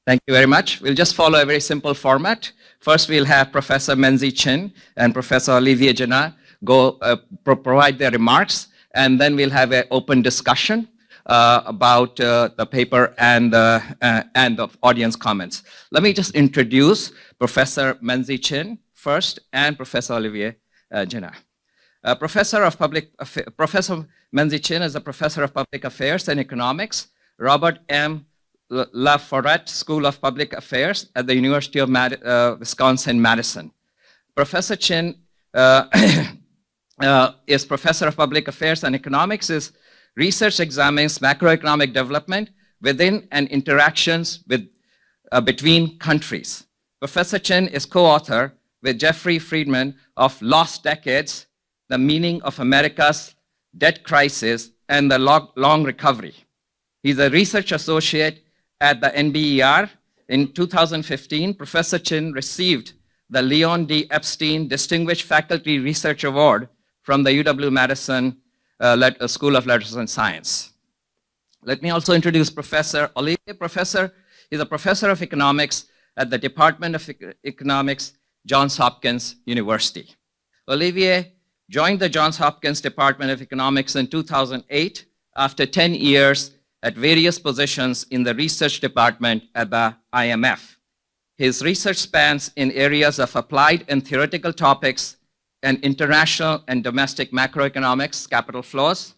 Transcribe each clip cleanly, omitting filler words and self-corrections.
Thank you very much. We'll just follow a very simple format. First, we'll have Professor Menzie CHINN and Professor Olivier JEANNE provide their remarks, and then we'll have an open discussion about the paper and the audience comments. Let me just introduce Professor Menzie CHINN first and Professor Olivier JEANNE. Professor Menzie CHINN is a professor of public affairs and economics, Robert M. LaForette School of Public Affairs at the University of Wisconsin-Madison. Professor CHINN is professor of public affairs and economics. His research examines macroeconomic development within and interactions between countries. Professor CHINN is co-author with Jeffrey Friedman of Lost Decades, The Meaning of America's Debt Crisis and the Long Recovery. He's a research associate at the NBER. In 2015, Professor CHINN received the Leon D. Epstein Distinguished Faculty Research Award from the UW-Madison School of Letters and Science. Let me also introduce Professor Olivier. He's a professor of economics at the Department of Economics, Johns Hopkins University. Olivier joined the Johns Hopkins Department of Economics in 2008 after 10 years at various positions in the research department at the IMF. His research spans in areas of applied and theoretical topics and international and domestic macroeconomics, capital flows,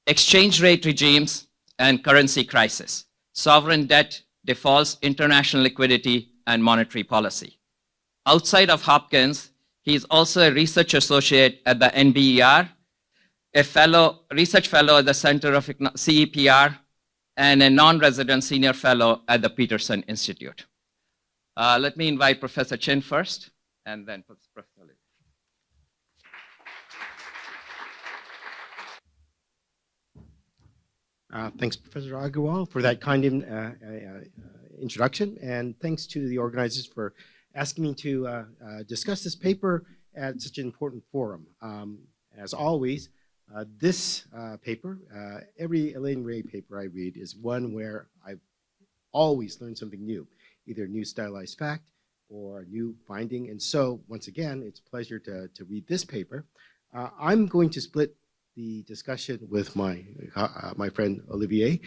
exchange rate regimes, and currency crisis, sovereign debt, defaults, international liquidity, and monetary policy. Outside of Hopkins, he is also a research associate at the NBER, a research fellow at the Center of CEPR, and a non-resident senior fellow at the Peterson Institute. Let me invite Professor CHINN first, and then Professor Olivier. Thanks, Professor AGARWAL, for that kind introduction, and thanks to the organizers for asking me to discuss this paper at such an important forum. As always, this paper, every Hélène Ray paper I read is one where I've always learned something new, either a new stylized fact or a new finding. And so, once again, it's a pleasure to read this paper. I'm going to split the discussion with my friend Olivier.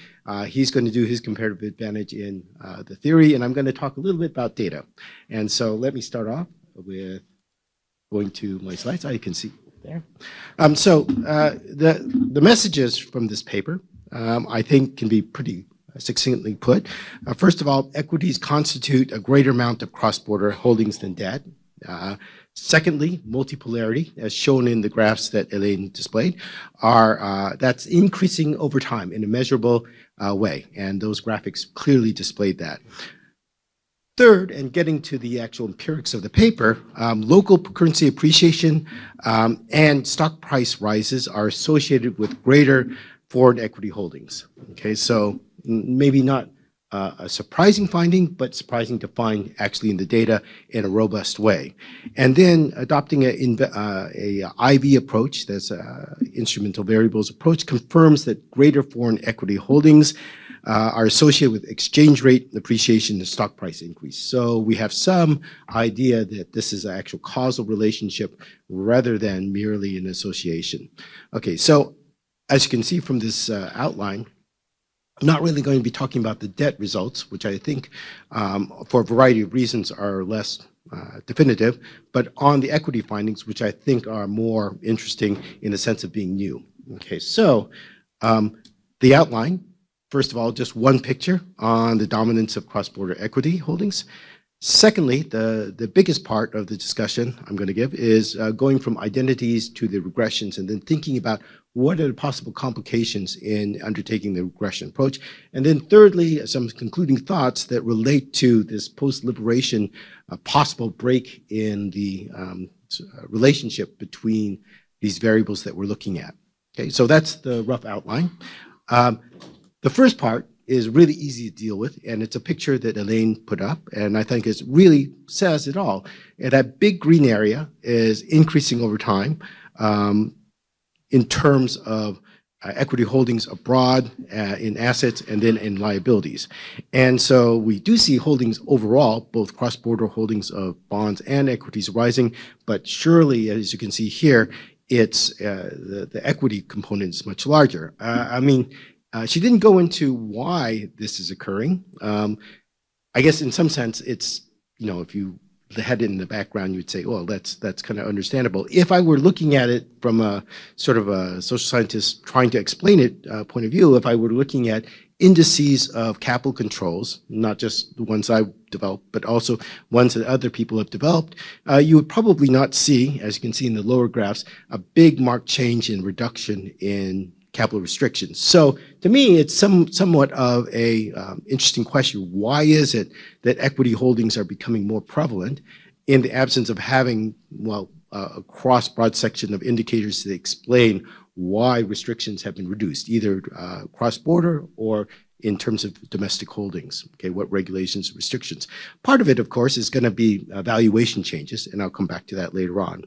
He's going to do his comparative advantage in the theory, and I'm going to talk a little bit about data. And so let me start off with going to my slides. I can see there. The messages from this paper, I think, can be pretty succinctly put. First of all, equities constitute a greater amount of cross-border holdings than debt. Secondly, multipolarity, as shown in the graphs that Hélène displayed, that's increasing over time in a measurable way, and those graphics clearly displayed that. Third, and getting to the actual empirics of the paper, local currency appreciation and stock price rises are associated with greater foreign equity holdings. Okay, so maybe not a surprising finding, but surprising to find actually in the data in a robust way. And then adopting a IV approach, that's an instrumental variables approach, confirms that greater foreign equity holdings are associated with exchange rate appreciation and stock price increase. So we have some idea that this is an actual causal relationship rather than merely an association. Okay, so as you can see from this outline, I'm not really going to be talking about the debt results, which I think for a variety of reasons are less definitive, but on the equity findings, which I think are more interesting in the sense of being new. Okay, so the outline, first of all, just one picture on the dominance of cross-border equity holdings. Secondly, the biggest part of the discussion I'm going to give is going from identities to the regressions and then thinking about what are the possible complications in undertaking the regression approach. And then thirdly, some concluding thoughts that relate to this post-liberation possible break in the relationship between these variables that we're looking at. Okay, so that's the rough outline. The first part is really easy to deal with, and it's a picture that Hélène put up, and I think it really says it all. And that big green area is increasing over time in terms of equity holdings abroad in assets and then in liabilities. And so we do see holdings overall, both cross-border holdings of bonds and equities rising, but surely, as you can see here, it's the equity component is much larger. She didn't go into why this is occurring. I guess in some sense, it's, if you had it in the background, you'd say, well, that's kind of understandable. If I were looking at it from a sort of a social scientist trying to explain it point of view, if I were looking at indices of capital controls, not just the ones I've developed, but also ones that other people have developed, you would probably not see, as you can see in the lower graphs, a big marked change in reduction in capital restrictions. So to me, it's somewhat of a interesting question. Why is it that equity holdings are becoming more prevalent in the absence of having, a broad section of indicators that explain why restrictions have been reduced, either cross-border or in terms of domestic holdings, okay, what regulations, restrictions. Part of it, of course, is going to be valuation changes, and I'll come back to that later on.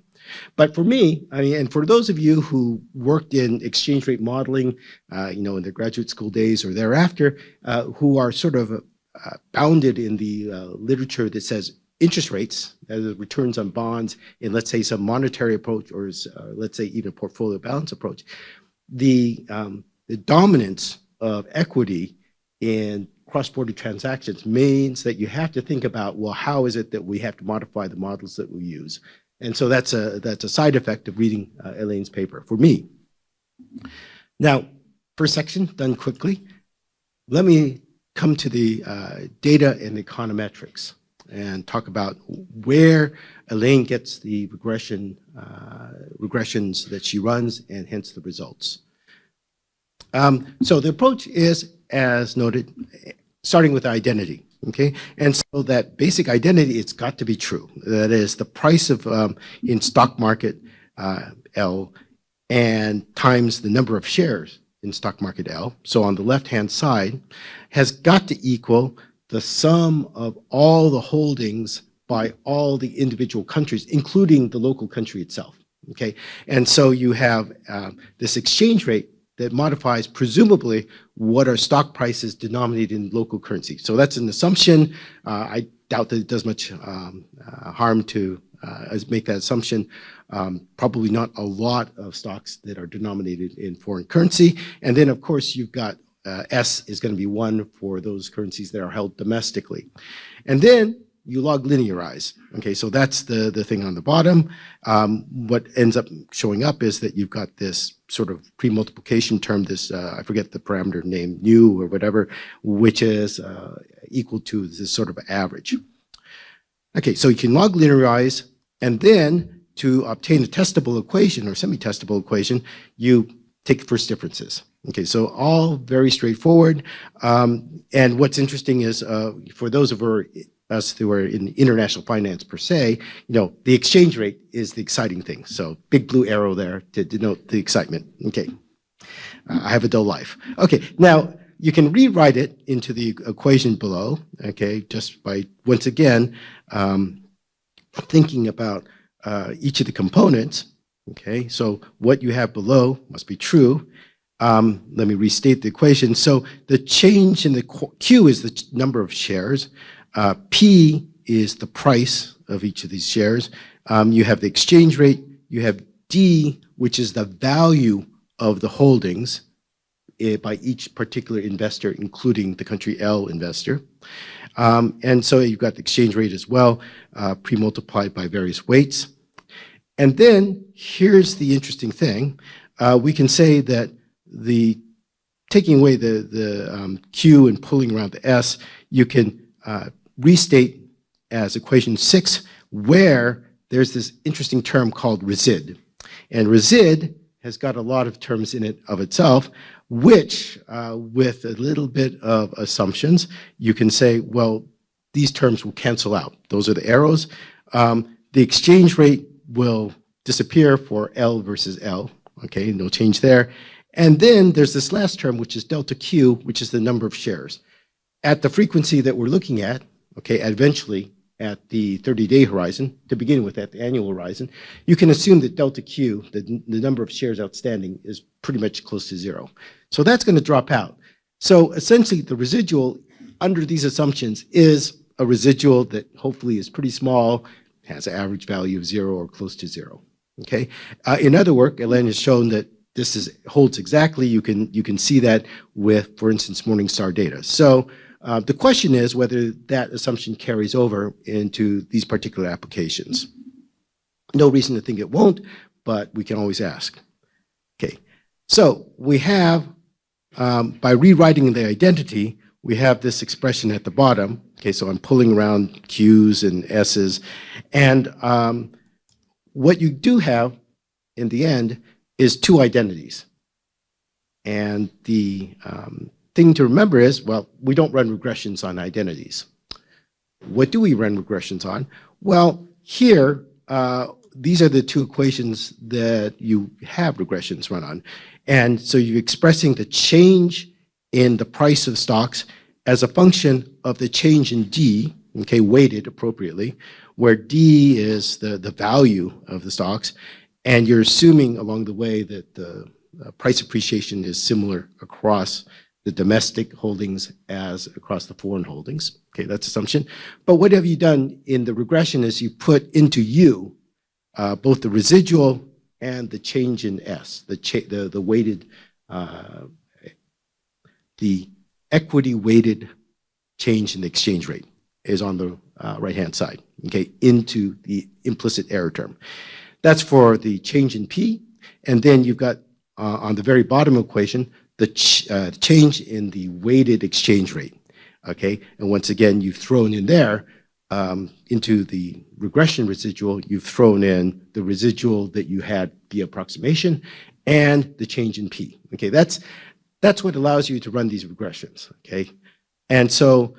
But for me, and for those of you who worked in exchange rate modeling, in their graduate school days or thereafter, who are sort of bounded in the literature that says interest rates, the returns on bonds, in let's say some monetary approach or let's say even portfolio balance approach, the dominance of equity in cross-border transactions means that you have to think about, well, how is it that we have to modify the models that we use? And so that's a side effect of reading Helene's paper for me. Now, first section done quickly. Let me come to the data and the econometrics and talk about where Hélène gets the regressions that she runs and hence the results. So the approach is, as noted, starting with identity. Okay, and so that basic identity, it's got to be true. That is the price of in stock market L and times the number of shares in stock market L. So on the left-hand side has got to equal the sum of all the holdings by all the individual countries, including the local country itself. Okay, and so you have this exchange rate that modifies presumably what are stock prices denominated in local currency. So that's an assumption. I doubt that it does much harm to make that assumption. Probably not a lot of stocks that are denominated in foreign currency. And then of course you've got S is going to be 1 for those currencies that are held domestically. And then you log linearize. Okay, so that's the thing on the bottom. What ends up showing up is that you've got this sort of pre-multiplication term, this, I forget the parameter name, nu or whatever, which is equal to this sort of average. Okay, so you can log linearize, and then to obtain a testable equation or semi-testable equation, you take the first differences. Okay, so all very straightforward. And what's interesting is for those of us who are in international finance per se, the exchange rate is the exciting thing. So big blue arrow there to denote the excitement. Okay, I have a dull life. Okay, now you can rewrite it into the equation below, okay, just by, once again, thinking about each of the components. Okay, so what you have below must be true. Let me restate the equation. So the change in the Q is the number of shares. P is the price of each of these shares. You have the exchange rate. You have D, which is the value of the holdings by each particular investor, including the country L investor. And so you've got the exchange rate as well, pre-multiplied by various weights. And then here's the interesting thing. We can say that taking away the Q and pulling around the S, you can restate as equation 6, where there's this interesting term called resid. And resid has got a lot of terms in it of itself, which with a little bit of assumptions, you can say, well, these terms will cancel out. Those are the arrows. The exchange rate will disappear for L versus L. Okay, no change there. And then there's this last term, which is delta Q, which is the number of shares. At the frequency that we're looking at, okay, eventually at the 30-day horizon, to begin with at the annual horizon, you can assume that delta Q, the number of shares outstanding, is pretty much close to zero. So that's going to drop out. So essentially, the residual under these assumptions is a residual that hopefully is pretty small, has an average value of 0 or close to 0. Okay. In other work, Hélène has shown that this holds exactly. You can see that with, for instance, Morningstar data. So the question is whether that assumption carries over into these particular applications. No reason to think it won't, but we can always ask. Okay. So we have, by rewriting the identity, we have this expression at the bottom. Okay, so I'm pulling around Q's and S's. And what you do have in the end is two identities. And the thing to remember is, well, we don't run regressions on identities. What do we run regressions on? Well, here, these are the two equations that you have regressions run on. And so you're expressing the change in the price of stocks as a function of the change in D, okay, weighted appropriately, where D is the value of the stocks, and you're assuming along the way that the price appreciation is similar across the domestic holdings as across the foreign holdings. Okay, that's assumption. But what have you done in the regression is you put into U both the residual and the change in S, the weighted, the equity weighted change in the exchange rate is on the right-hand side, okay, into the implicit error term. That's for the change in P, and then you've got on the very bottom equation, the change in the weighted exchange rate, okay? And once again, you've thrown in there, into the regression residual, you've thrown in the residual that you had the approximation and the change in P, okay? That's what allows you to run these regressions, okay? And so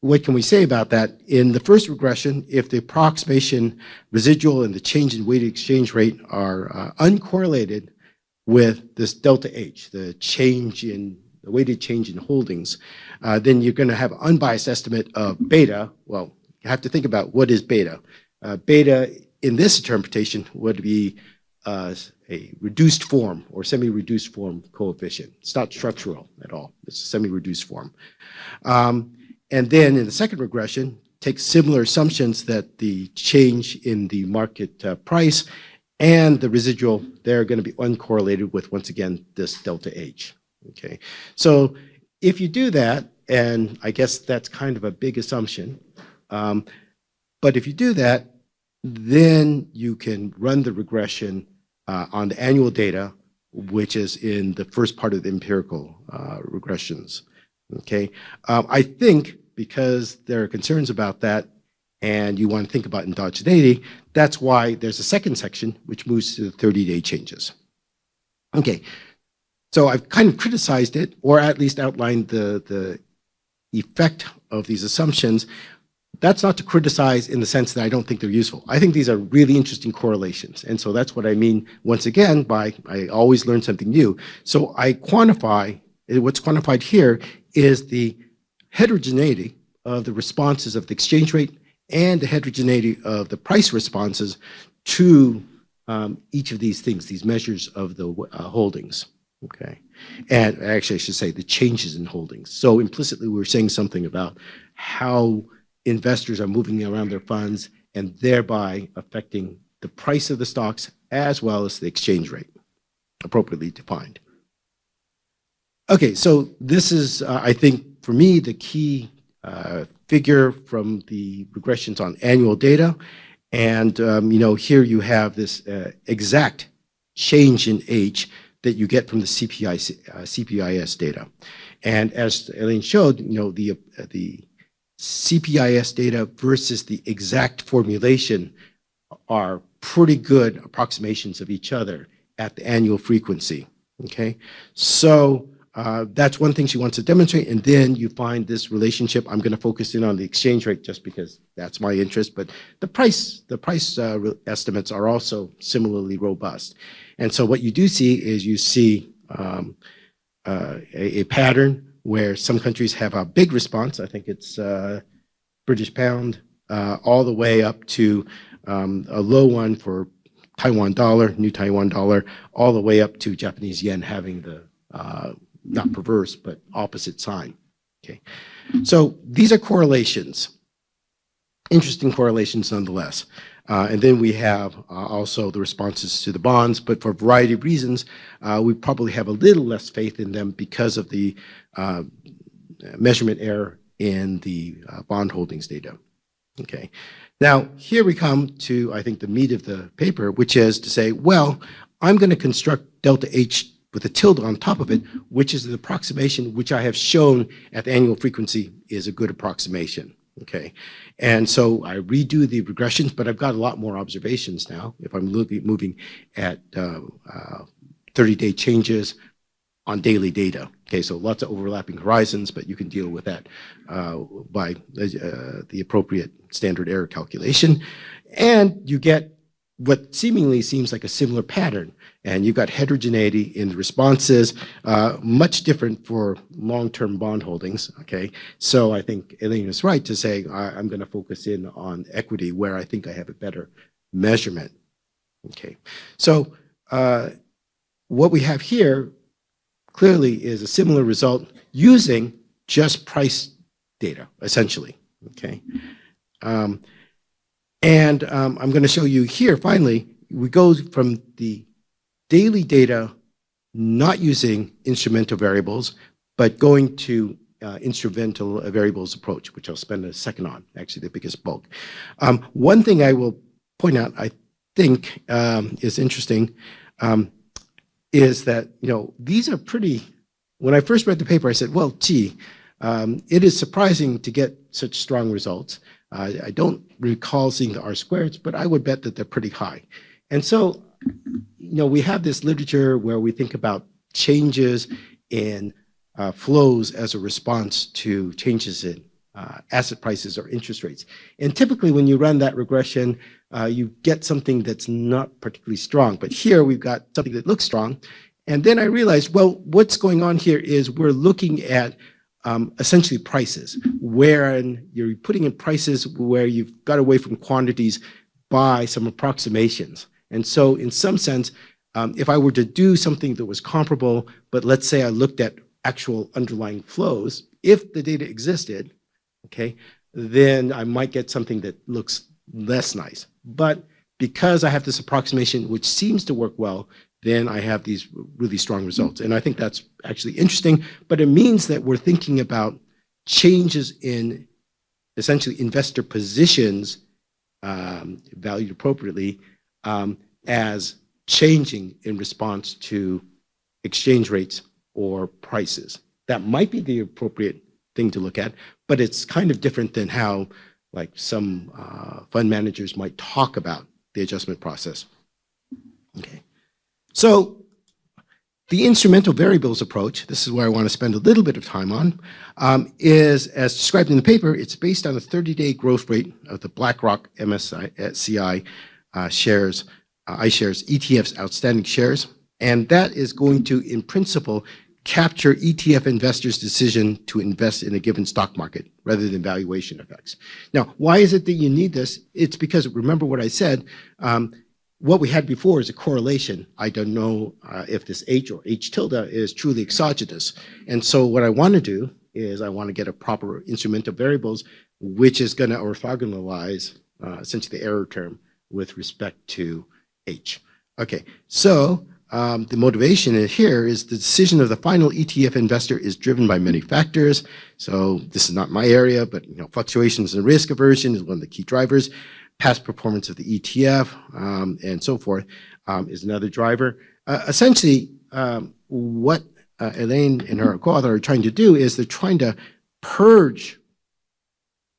what can we say about that? In the first regression, if the approximation residual and the change in weighted exchange rate are uncorrelated with this delta H, the weighted change in holdings, then you're going to have an unbiased estimate of beta. Well, you have to think about what is beta. Beta in this interpretation would be a reduced form or semi-reduced form coefficient. It's not structural at all. It's a semi-reduced form. And then in the second regression, take similar assumptions that the change in the market price and the residual, they're going to be uncorrelated with, once again, this delta H. Okay, so if you do that, and I guess that's kind of a big assumption, but if you do that, then you can run the regression on the annual data, which is in the first part of the empirical regressions. Okay, I think because there are concerns about that, and you want to think about endogeneity, that's why there's a second section which moves to the 30-day changes. Okay. So I've kind of criticized it, or at least outlined the effect of these assumptions. That's not to criticize in the sense that I don't think they're useful. I think these are really interesting correlations. And so that's what I mean, once again, by I always learn something new. So I quantify, what's quantified here is the heterogeneity of the responses of the exchange rate and the heterogeneity of the price responses to each of these things, these measures of the holdings. Okay, and actually I should say the changes in holdings. So implicitly we're saying something about how investors are moving around their funds and thereby affecting the price of the stocks as well as the exchange rate, appropriately defined. Okay, so this is, I think, for me, the key figure from the regressions on annual data. And, you know, here you have this exact change in H that you get from the CPIS data. And as Hélène showed, you know, the CPIS data versus the exact formulation are pretty good approximations of each other at the annual frequency, okay? So that's one thing she wants to demonstrate, and then you find this relationship. I'm gonna focus in on the exchange rate just because that's my interest, but the price estimates are also similarly robust. And so what you do see is you see a pattern where some countries have a big response. I think it's British pound, all the way up to a low one for Taiwan dollar, new Taiwan dollar, all the way up to Japanese yen having the not perverse, but opposite sign. Okay, so these are correlations, interesting correlations nonetheless. And then we have also the responses to the bonds, but for a variety of reasons, we probably have a little less faith in them because of the measurement error in the bond holdings data. Okay, now here we come to, I think, the meat of the paper, which is to say, well, I'm going to construct delta H with a tilde on top of it, which is an approximation which I have shown at the annual frequency is a good approximation. Okay, and so I redo the regressions, but I've got a lot more observations now if I'm moving at 30-day changes on daily data. Okay, so lots of overlapping horizons, but you can deal with that by the appropriate standard error calculation. And you get what seemingly seems like a similar pattern. And you've got heterogeneity in the responses, much different for long-term bond holdings, okay? So I think Hélène is right to say I'm gonna focus in on equity where I think I have a better measurement, okay? So what we have here clearly is a similar result using just price data, essentially, okay? I'm gonna show you here, finally, we go from the daily data not using instrumental variables, but going to instrumental variables approach, which I'll spend a second on, actually the biggest bulk. One thing I will point out, I think is interesting, is that, you know, these are pretty, when I first read the paper, I said, well, gee, it is surprising to get such strong results. I don't recall seeing the R-squareds, but I would bet that they're pretty high. And so, you know, we have this literature where we think about changes in flows as a response to changes in asset prices or interest rates. And typically when you run that regression, you get something that's not particularly strong. But here we've got something that looks strong. And then I realized, well, what's going on here is we're looking at essentially prices, wherein you're putting in prices where you've got away from quantities by some approximations. And so in some sense, if I were to do something that was comparable, but let's say I looked at actual underlying flows, if the data existed, okay, then I might get something that looks less nice. But because I have this approximation, which seems to work well, then I have these really strong results. And I think that's actually interesting, but it means that we're thinking about changes in essentially investor positions valued appropriately as changing in response to exchange rates or prices. That might be the appropriate thing to look at, but it's kind of different than how like some fund managers might talk about the adjustment process. Okay, so the instrumental variables approach, this is where I want to spend a little bit of time on, is, as described in the paper, it's based on a 30-day growth rate of the BlackRock MSCI shares, iShares ETF's outstanding shares, and that is going to, in principle, capture ETF investors' decision to invest in a given stock market rather than valuation effects. Now, why is it that you need this? It's because, remember what I said, what we had before is a correlation. I don't know if this H or H tilde is truly exogenous. And so what I want to do is I want to get a proper instrument of variables, which is going to orthogonalize essentially the error term with respect to H. Okay, so the motivation here is the decision of the final ETF investor is driven by many factors. So this is not my area, but you know, fluctuations in risk aversion is one of the key drivers. Past performance of the ETF and so forth is another driver. Essentially, what Hélène and her co-author are trying to do is they're trying to purge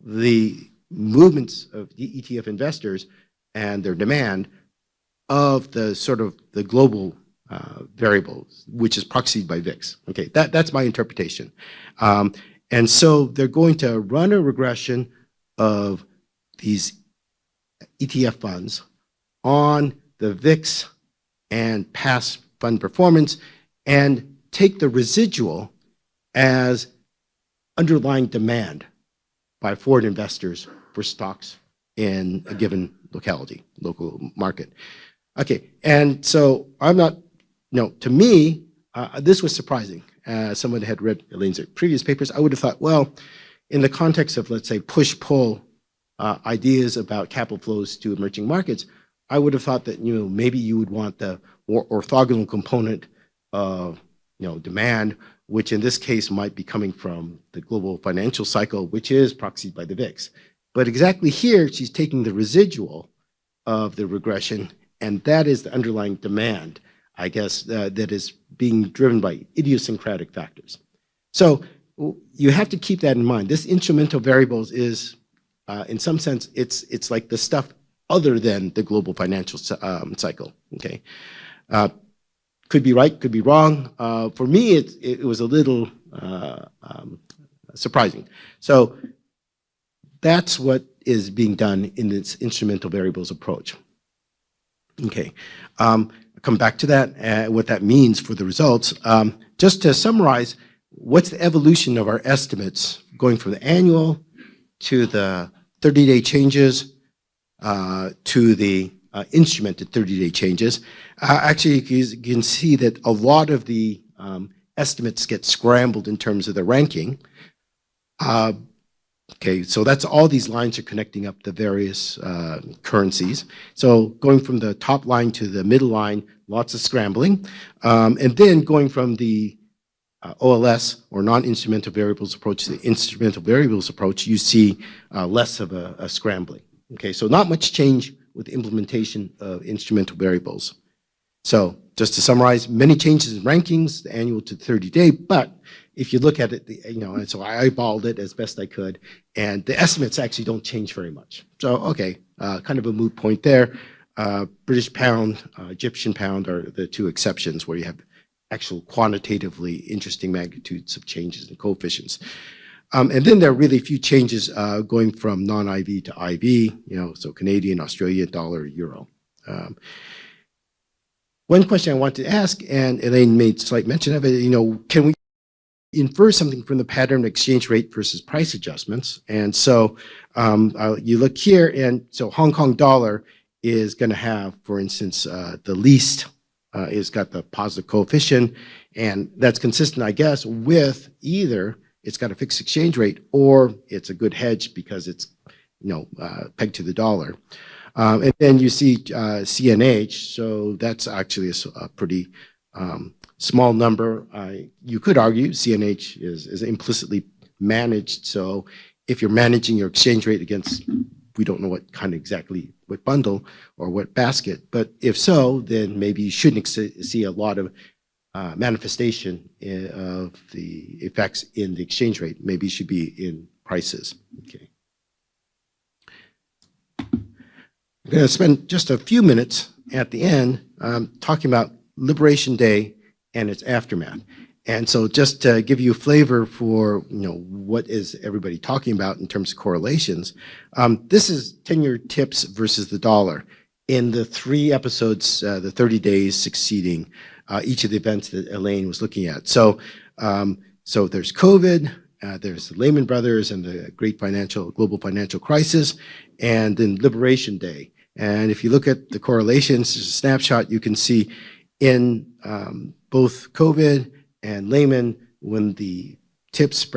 the movements of the ETF investors and their demand of the sort of the global variables, which is proxied by VIX. Okay, that's my interpretation. And so they're going to run a regression of these ETF funds on the VIX and past fund performance and take the residual as underlying demand. by foreign investors for stocks in a given locality, local market. Okay, and so I'm not, to me, this was surprising. Someone had read Helene's previous papers. I would have thought, well, in the context of, let's say, push-pull ideas about capital flows to emerging markets, I would have thought that, maybe you would want the more orthogonal component of, demand, which in this case might be coming from the global financial cycle, which is proxied by the VIX. But exactly here, she's taking the residual of the regression, and that is the underlying demand, I guess, that is being driven by idiosyncratic factors. So you have to keep that in mind. This instrumental variables is, in some sense, it's like the stuff other than the global financial cycle, okay? Could be right, could be wrong. For me, it was a little surprising. So that's what is being done in this instrumental variables approach. Okay, I'll come back to that, what that means for the results. Just to summarize, what's the evolution of our estimates going from the annual to the 30-day changes to the instrumented 30-day changes? Actually, you can see that a lot of the estimates get scrambled in terms of the ranking. Okay, so that's all these lines are connecting up the various currencies. So going from the top line to the middle line, lots of scrambling. And then going from the OLS, or non-instrumental variables approach, to the instrumental variables approach, you see less of a scrambling. Okay, so not much change with the implementation of instrumental variables. So just to summarize, many changes in rankings, the annual to 30-day, but if you look at it, and so I eyeballed it as best I could, and the estimates actually don't change very much. So, okay, kind of a moot point there. British pound, Egyptian pound are the two exceptions where you have actual quantitatively interesting magnitudes of changes in coefficients. And then there are really few changes going from non-IV to IV, so Canadian, Australian dollar, euro. One question I wanted to ask, and Hélène made slight mention of it, can we infer something from the pattern of exchange rate versus price adjustments? And so you look here, and so Hong Kong dollar is going to have, for instance, the least is got the positive coefficient, and that's consistent, I guess, with either it's got a fixed exchange rate or it's a good hedge because it's pegged to the dollar. And then you see CNH, so that's actually a pretty small number. You could argue CNH is implicitly managed, so if you're managing your exchange rate against, we don't know what kind of exactly, what bundle or what basket, but if so, then maybe you shouldn't see a lot of manifestation of the effects in the exchange rate. Maybe it should be in prices. Okay. I'm going to spend just a few minutes at the end talking about Liberation Day and its aftermath. And so just to give you a flavor for what is everybody talking about in terms of correlations, this is 10-year tips versus the dollar in the 3 episodes, the 30 days succeeding each of the events that Hélène was looking at. So, so there's COVID, there's the Lehman Brothers and the great global financial crisis, and then Liberation Day. And if you look at the correlations, there's a snapshot, you can see in both COVID and Lehman, when the tips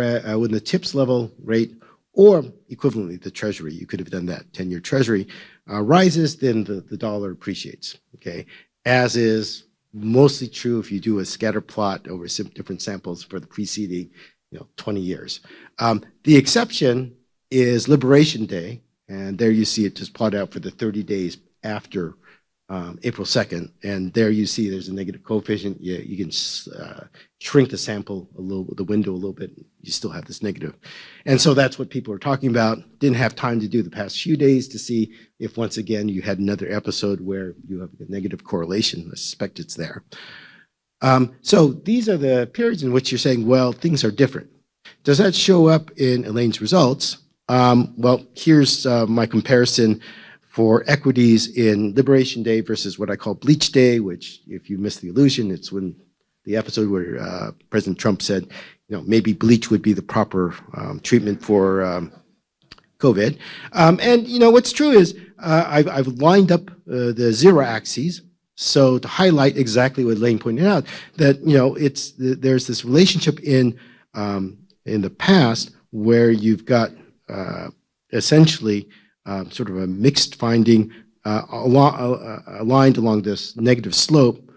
level rate, or equivalently the Treasury, you could have done that, 10-year Treasury, rises, then the dollar appreciates, okay? As is mostly true if you do a scatter plot over different samples for the preceding 20 years. The exception is Liberation Day, and there you see it just plotted out for the 30 days after April 2nd, and there you see there's a negative coefficient. You can shrink the sample a little, the window a little bit, you still have this negative. And so that's what people are talking about. Didn't have time to do the past few days to see if once again you had another episode where you have a negative correlation. I suspect it's there. So these are the periods in which you're saying, well, things are different. Does that show up in Helene's results? Well, here's my comparison for equities in Liberation Day versus what I call Bleach Day, which, if you missed the illusion, it's when the episode where President Trump said, maybe bleach would be the proper treatment for COVID. And you know what's true is I've lined up the zero axes. So to highlight exactly what Hélène pointed out, that you know there's this relationship in the past where you've got essentially sort of a mixed finding aligned along this negative slope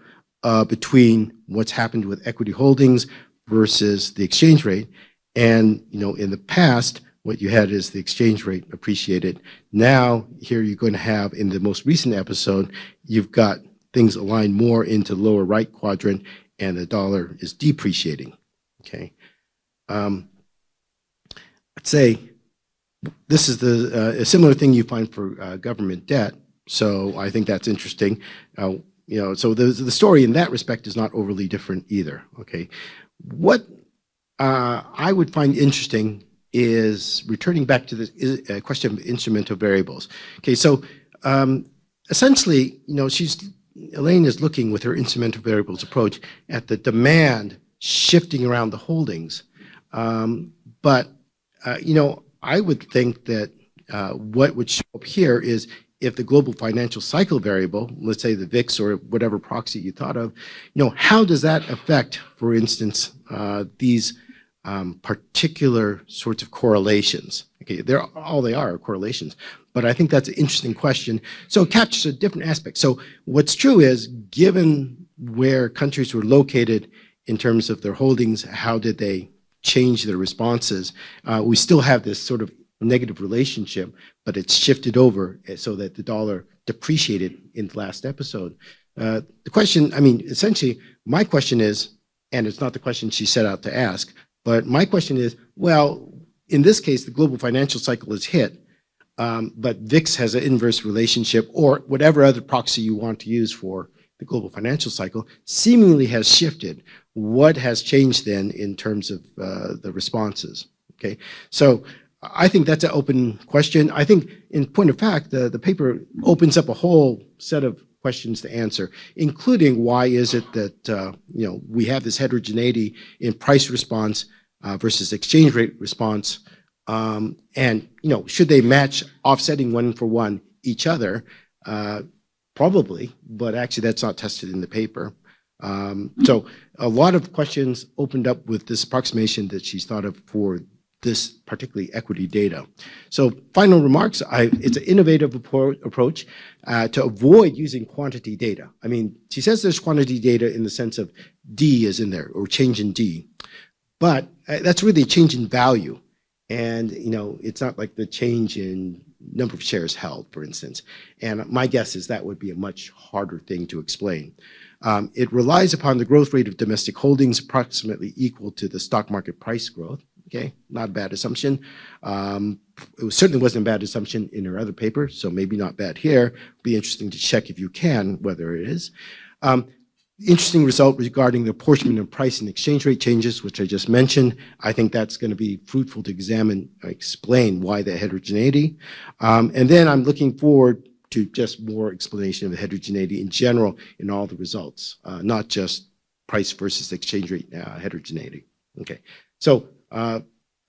between what's happened with equity holdings versus the exchange rate. And you know, in the past, what you had is the exchange rate appreciated. Now, here you're going to have, in the most recent episode, you've got things aligned more into the lower right quadrant, and the dollar is depreciating. Okay, I'd say this is a similar thing you find for government debt. So I think that's interesting. You know, so the story in that respect is not overly different either. Okay, what I would find interesting is returning back to the question of instrumental variables. Okay, so essentially, you know, Hélène is looking with her instrumental variables approach at the demand shifting around the holdings. But, you know, I would think that what would show up here is if the global financial cycle variable, let's say the VIX or whatever proxy you thought of, you know, how does that affect, for instance, these particular sorts of correlations? Okay, all they are correlations, but I think that's an interesting question. So it captures a different aspect. So what's true is, given where countries were located in terms of their holdings, how did they change their responses? We still have this sort of negative relationship, but it's shifted over so that the dollar depreciated in the last episode. The question, I mean, essentially, my question is, and it's not the question she set out to ask, but my question is, well, in this case, the global financial cycle is hit, but VIX has an inverse relationship, or whatever other proxy you want to use for the global financial cycle seemingly has shifted. What has changed then in terms of the responses? Okay, so I think that's an open question. I think, in point of fact, the paper opens up a whole set of questions to answer, including why is it that you know, we have this heterogeneity in price response versus exchange rate response, and you know, should they match offsetting one for one each other? Probably, but actually that's not tested in the paper. So a lot of questions opened up with this approximation that she's thought of for this particularly equity data. So final remarks, it's an innovative approach to avoid using quantity data. I mean, she says there's quantity data in the sense of D is in there, or change in D, but that's really a change in value. And, you know, it's not like the change in number of shares held, for instance. And my guess is that would be a much harder thing to explain. It relies upon the growth rate of domestic holdings approximately equal to the stock market price growth. Okay, not a bad assumption. It certainly wasn't a bad assumption in her other paper, so maybe not bad here. Be interesting to check, if you can, whether it is. Interesting result regarding the apportionment of price and exchange rate changes, which I just mentioned. I think that's going to be fruitful to examine, explain why the heterogeneity. And then I'm looking forward to just more explanation of the heterogeneity in general in all the results, not just price versus exchange rate heterogeneity. Okay, so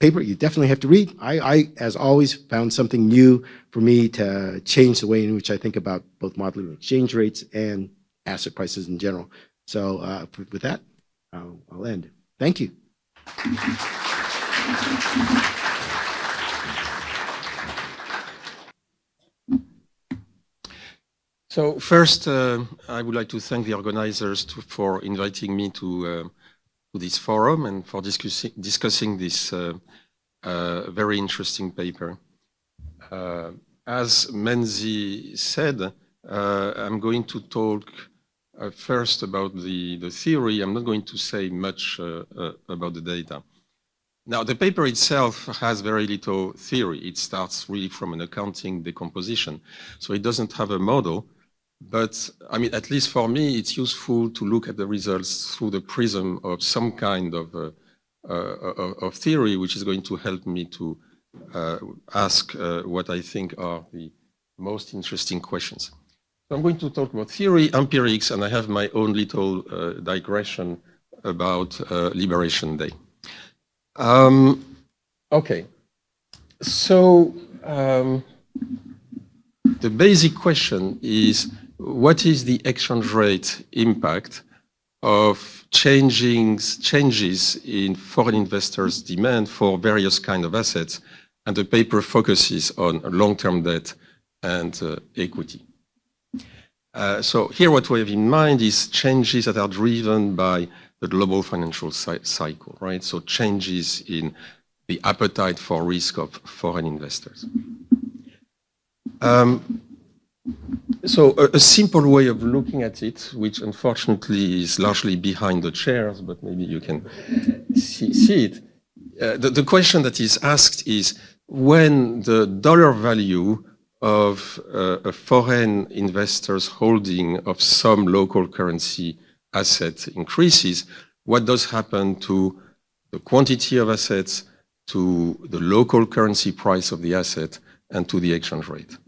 paper you definitely have to read. I, as always, found something new for me to change the way in which I think about both modeling exchange rates and asset prices in general. So with that, I'll end. Thank you. So first, I would like to thank the organizers for inviting me to this forum and for discussing this very interesting paper. As Menzie said, I'm going to talk first about the theory. I'm not going to say much about the data. Now, the paper itself has very little theory. It starts really from an accounting decomposition. So it doesn't have a model, but I mean, at least for me, it's useful to look at the results through the prism of some kind of theory, which is going to help me to ask what I think are the most interesting questions. So I'm going to talk about theory, empirics, and I have my own little digression about Liberation Day. Okay. So the basic question is, what is the exchange rate impact of changes in foreign investors' demand for various kinds of assets? And the paper focuses on long-term debt and equity. So here what we have in mind is changes that are driven by the global financial cycle, right? So changes in the appetite for risk of foreign investors. So a simple way of looking at it, which unfortunately is largely behind the chairs, but maybe you can see it. The question that is asked is, when the dollar value of a foreign investor's holding of some local currency asset increases, what does happen to the quantity of assets, to the local currency price of the asset, and to the exchange rate?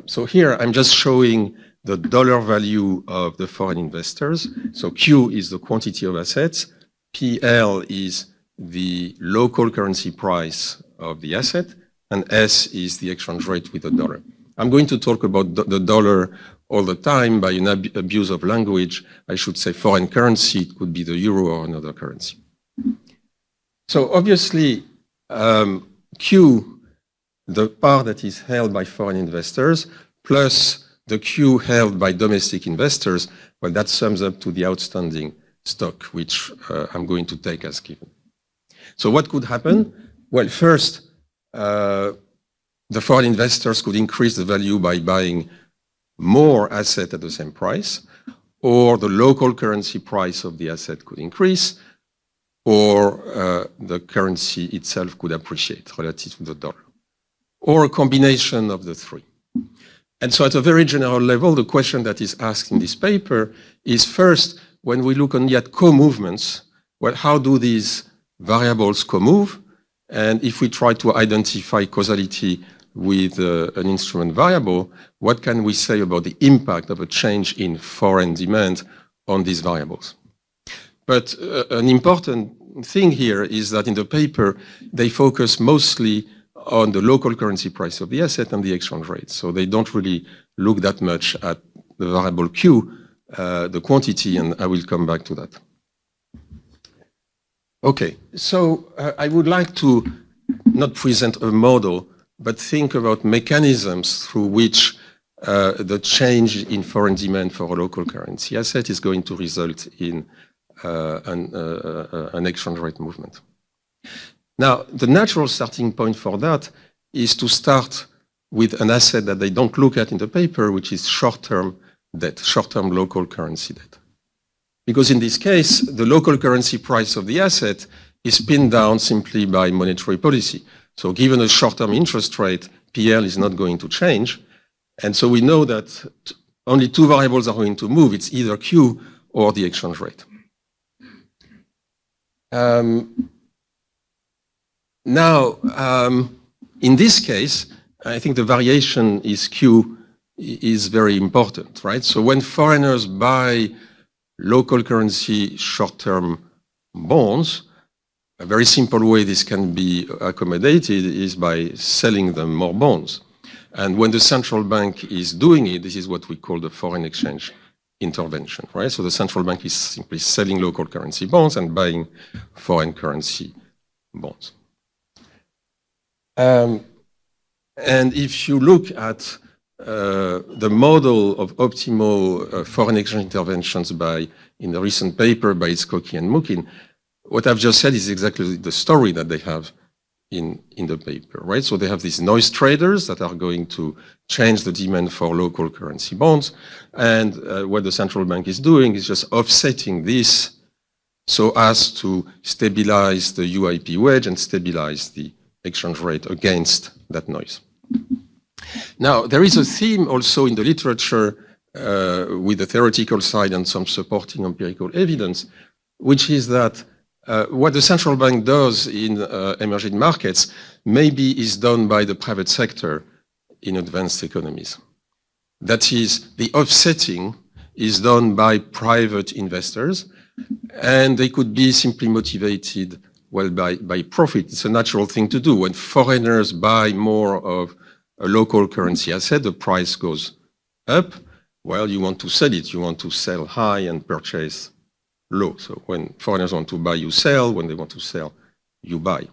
So here I'm just showing the dollar value of the foreign investors. So Q is the quantity of assets, PL is the local currency price of the asset, and S is the exchange rate with the dollar. I'm going to talk about the dollar all the time by an abuse of language. I should say foreign currency, it could be the euro or another currency. So obviously, Q, the part that is held by foreign investors, plus the Q held by domestic investors, well, that sums up to the outstanding stock, which I'm going to take as given. So what could happen? Well, first, the foreign investors could increase the value by buying more asset at the same price, or the local currency price of the asset could increase, or the currency itself could appreciate relative to the dollar, or a combination of the three. And so at a very general level, the question that is asked in this paper is, first, when we look only at co-movements, well, how do these variables co-move? And if we try to identify causality with an instrument variable, what can we say about the impact of a change in foreign demand on these variables? But an important thing here is that in the paper, they focus mostly on the local currency price of the asset and the exchange rate. So they don't really look that much at the variable Q, the quantity, and I will come back to that. Okay, so I would like to not present a model, but think about mechanisms through which the change in foreign demand for a local currency asset is going to result in an exchange rate movement. Now, the natural starting point for that is to start with an asset that they don't look at in the paper, which is short-term debt, short-term local currency debt. Because in this case, the local currency price of the asset is pinned down simply by monetary policy. So given a short-term interest rate, PL is not going to change. And so we know that only two variables are going to move. It's either Q or the exchange rate. Now, in this case, I think the variation is Q is very important, right? So when foreigners buy local currency short-term bonds, a very simple way this can be accommodated is by selling them more bonds. And when the central bank is doing it, this is what we call the foreign exchange intervention, right? So the central bank is simply selling local currency bonds and buying foreign currency bonds. And if you look at the model of optimal foreign exchange interventions in the recent paper by Skokie and Mukin, what I've just said is exactly the story that they have in the paper, right? So they have these noise traders that are going to change the demand for local currency bonds. And what the central bank is doing is just offsetting this so as to stabilize the UIP wedge and stabilize the exchange rate against that noise. Now, there is a theme also in the literature with the theoretical side and some supporting empirical evidence, which is that what the central bank does in emerging markets maybe is done by the private sector in advanced economies. That is, the offsetting is done by private investors, and they could be simply motivated Well, by profit, it's a natural thing to do. When foreigners buy more of a local currency asset, the price goes up. Well, you want to sell it. You want to sell high and purchase low. So when foreigners want to buy, you sell. When they want to sell, you buy.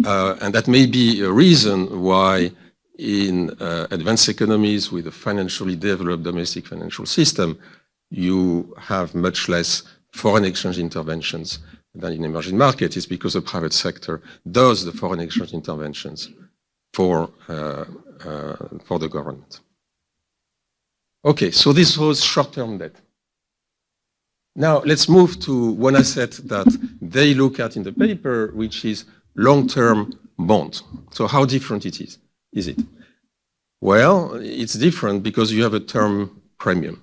And that may be a reason why in advanced economies with a financially developed domestic financial system, you have much less foreign exchange interventions than in emerging markets. It's because the private sector does the foreign exchange interventions for the government. Okay, so this was short-term debt. Now let's move to one asset that they look at in the paper, which is long-term bonds. So how different it is it? Well, it's different because you have a term premium.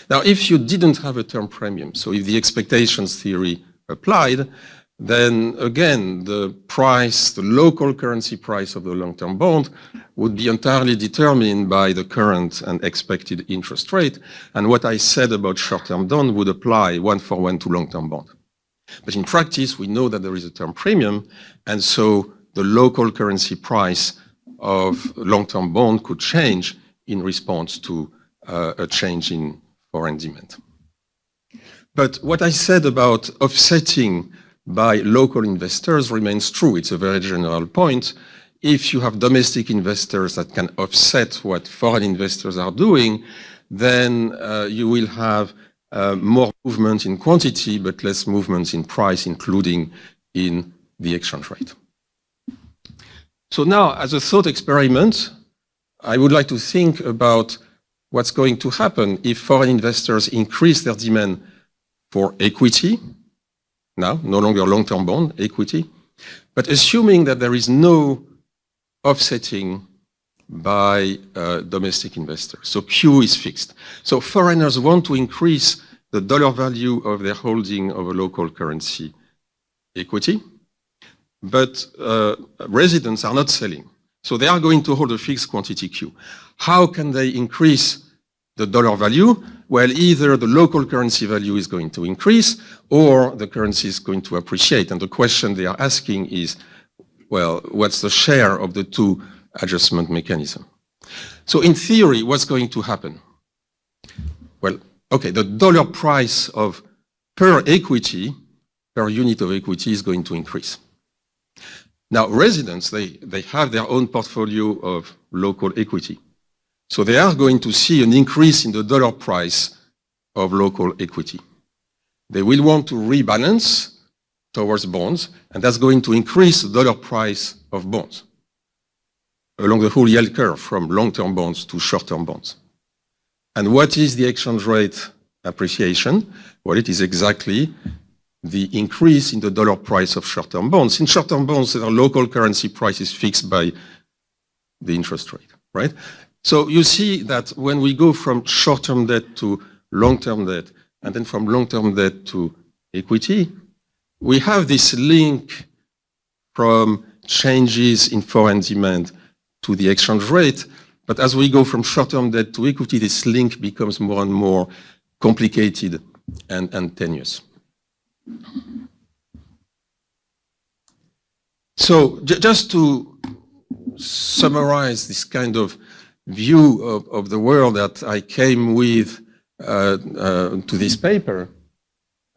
Now, if you didn't have a term premium, so if the expectations theory applied, then again, the price, the local currency price of the long-term bond would be entirely determined by the current and expected interest rate. And what I said about short-term bond would apply one-for-one to long-term bond. But in practice, we know that there is a term premium, and so the local currency price of long-term bond could change in response to a change in foreign demand. But what I said about offsetting by local investors remains true. It's a very general point. If you have domestic investors that can offset what foreign investors are doing, then you will have more movement in quantity, but less movement in price, including in the exchange rate. So now, as a thought experiment, I would like to think about what's going to happen if foreign investors increase their demand for equity, now no longer long-term bond, equity, but assuming that there is no offsetting by domestic investors. So Q is fixed. So foreigners want to increase the dollar value of their holding of a local currency equity, but residents are not selling. So they are going to hold a fixed quantity Q. How can they increase the dollar value? Well, either the local currency value is going to increase or the currency is going to appreciate. And the question they are asking is, well, what's the share of the two adjustment mechanism? So in theory, what's going to happen? Well, okay, the dollar price of per equity, per unit of equity is going to increase. Now, residents, they have their own portfolio of local equity. So they are going to see an increase in the dollar price of local equity. They will want to rebalance towards bonds, and that's going to increase the dollar price of bonds along the whole yield curve from long-term bonds to short-term bonds. And what is the exchange rate appreciation? Well, it is exactly the increase in the dollar price of short-term bonds. In short-term bonds, the local currency price is fixed by the interest rate, right? So you see that when we go from short-term debt to long-term debt, and then from long-term debt to equity, we have this link from changes in foreign demand to the exchange rate. But as we go from short-term debt to equity, this link becomes more and more complicated and tenuous. So just to summarize this kind of view of the world that I came with to this paper,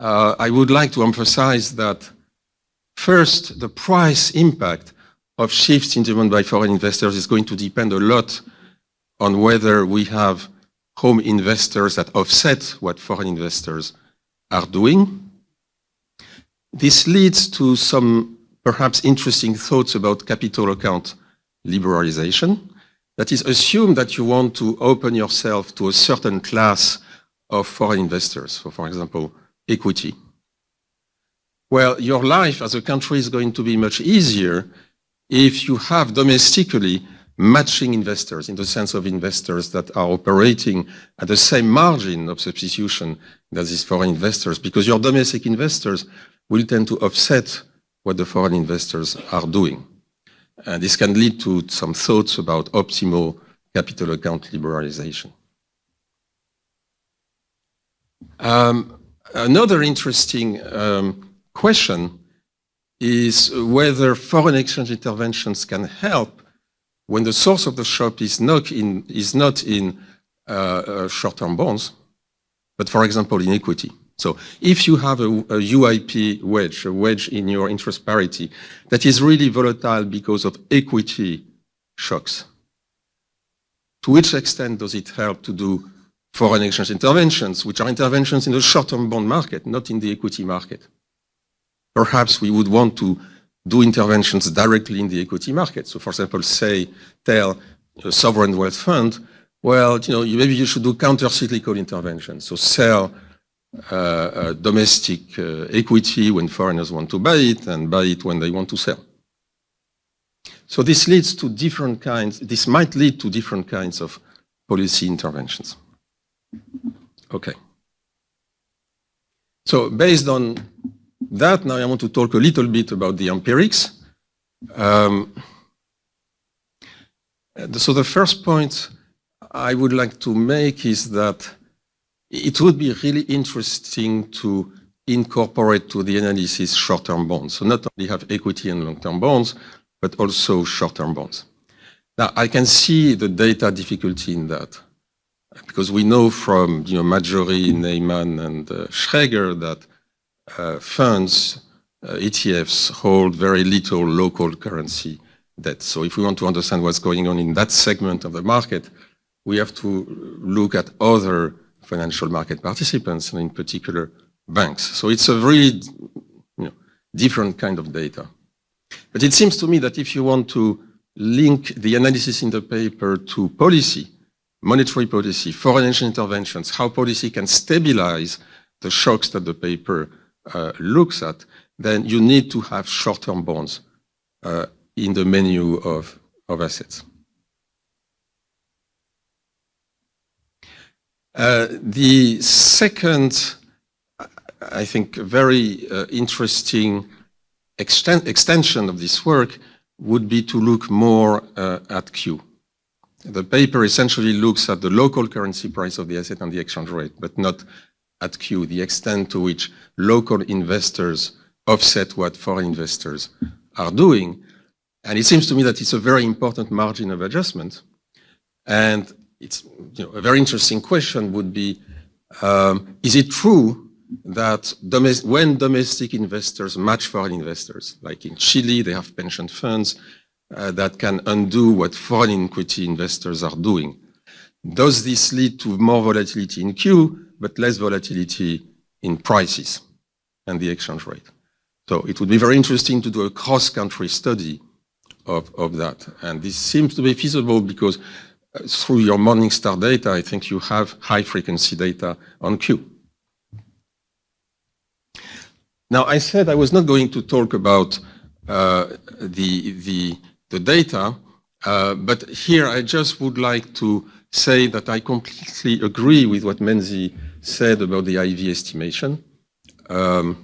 I would like to emphasize that first, the price impact of shifts in demand by foreign investors is going to depend a lot on whether we have home investors that offset what foreign investors are doing. This leads to some perhaps interesting thoughts about capital account liberalization. That is, assume that you want to open yourself to a certain class of foreign investors, so for example, equity. Well, your life as a country is going to be much easier if you have domestically matching investors, in the sense of investors that are operating at the same margin of substitution as these foreign investors, because your domestic investors will tend to offset what the foreign investors are doing. And this can lead to some thoughts about optimal capital account liberalization. Another interesting question is whether foreign exchange interventions can help when the source of the shock is not in short-term bonds, but for example in equity. So if you have a UIP wedge, a wedge in your interest parity that is really volatile because of equity shocks, to which extent does it help to do foreign exchange interventions, which are interventions in the short-term bond market, not in the equity market? Perhaps we would want to do interventions directly in the equity market. So for example, tell a sovereign wealth fund, well, maybe you should do counter-cyclical interventions. So sell domestic equity when foreigners want to buy it and buy it when they want to sell. So this leads to different kinds, this might lead to different kinds of policy interventions. Okay. So based on that, now I want to talk a little bit about the empirics. So the first point I would like to make is that it would be really interesting to incorporate to the analysis short-term bonds. So not only have equity and long-term bonds, but also short-term bonds. Now, I can see the data difficulty in that, because we know from Marjorie, Neyman, and Schrager that funds, ETFs, hold very little local currency debt. So if we want to understand what's going on in that segment of the market, we have to look at other financial market participants, and in particular banks. So it's a really different kind of data. But it seems to me that if you want to link the analysis in the paper to policy, monetary policy, foreign exchange interventions, how policy can stabilize the shocks that the paper looks at, then you need to have short-term bonds in the menu of assets. The second, I think, very interesting extension of this work would be to look more at Q. The paper essentially looks at the local currency price of the asset and the exchange rate, but not at Q, the extent to which local investors offset what foreign investors are doing. And it seems to me that it's a very important margin of adjustment. And it's a very interesting question would be, is it true that when domestic investors match foreign investors, like in Chile, they have pension funds that can undo what foreign equity investors are doing? Does this lead to more volatility in Q, but less volatility in prices and the exchange rate? So it would be very interesting to do a cross-country study of that. And this seems to be feasible because through your Morningstar data, I think you have high-frequency data on Q. Now, I said I was not going to talk about the data, but here I just would like to say that I completely agree with what Menzie said about the IV estimation. It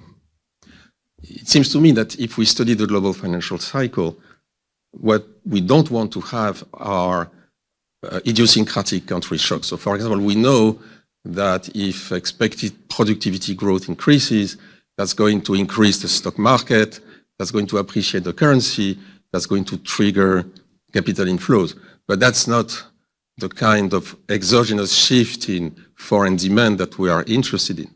seems to me that if we study the global financial cycle, what we don't want to have are idiosyncratic country shocks. So, for example, we know that if expected productivity growth increases, that's going to increase the stock market, that's going to appreciate the currency, that's going to trigger capital inflows. But that's not the kind of exogenous shift in foreign demand that we are interested in.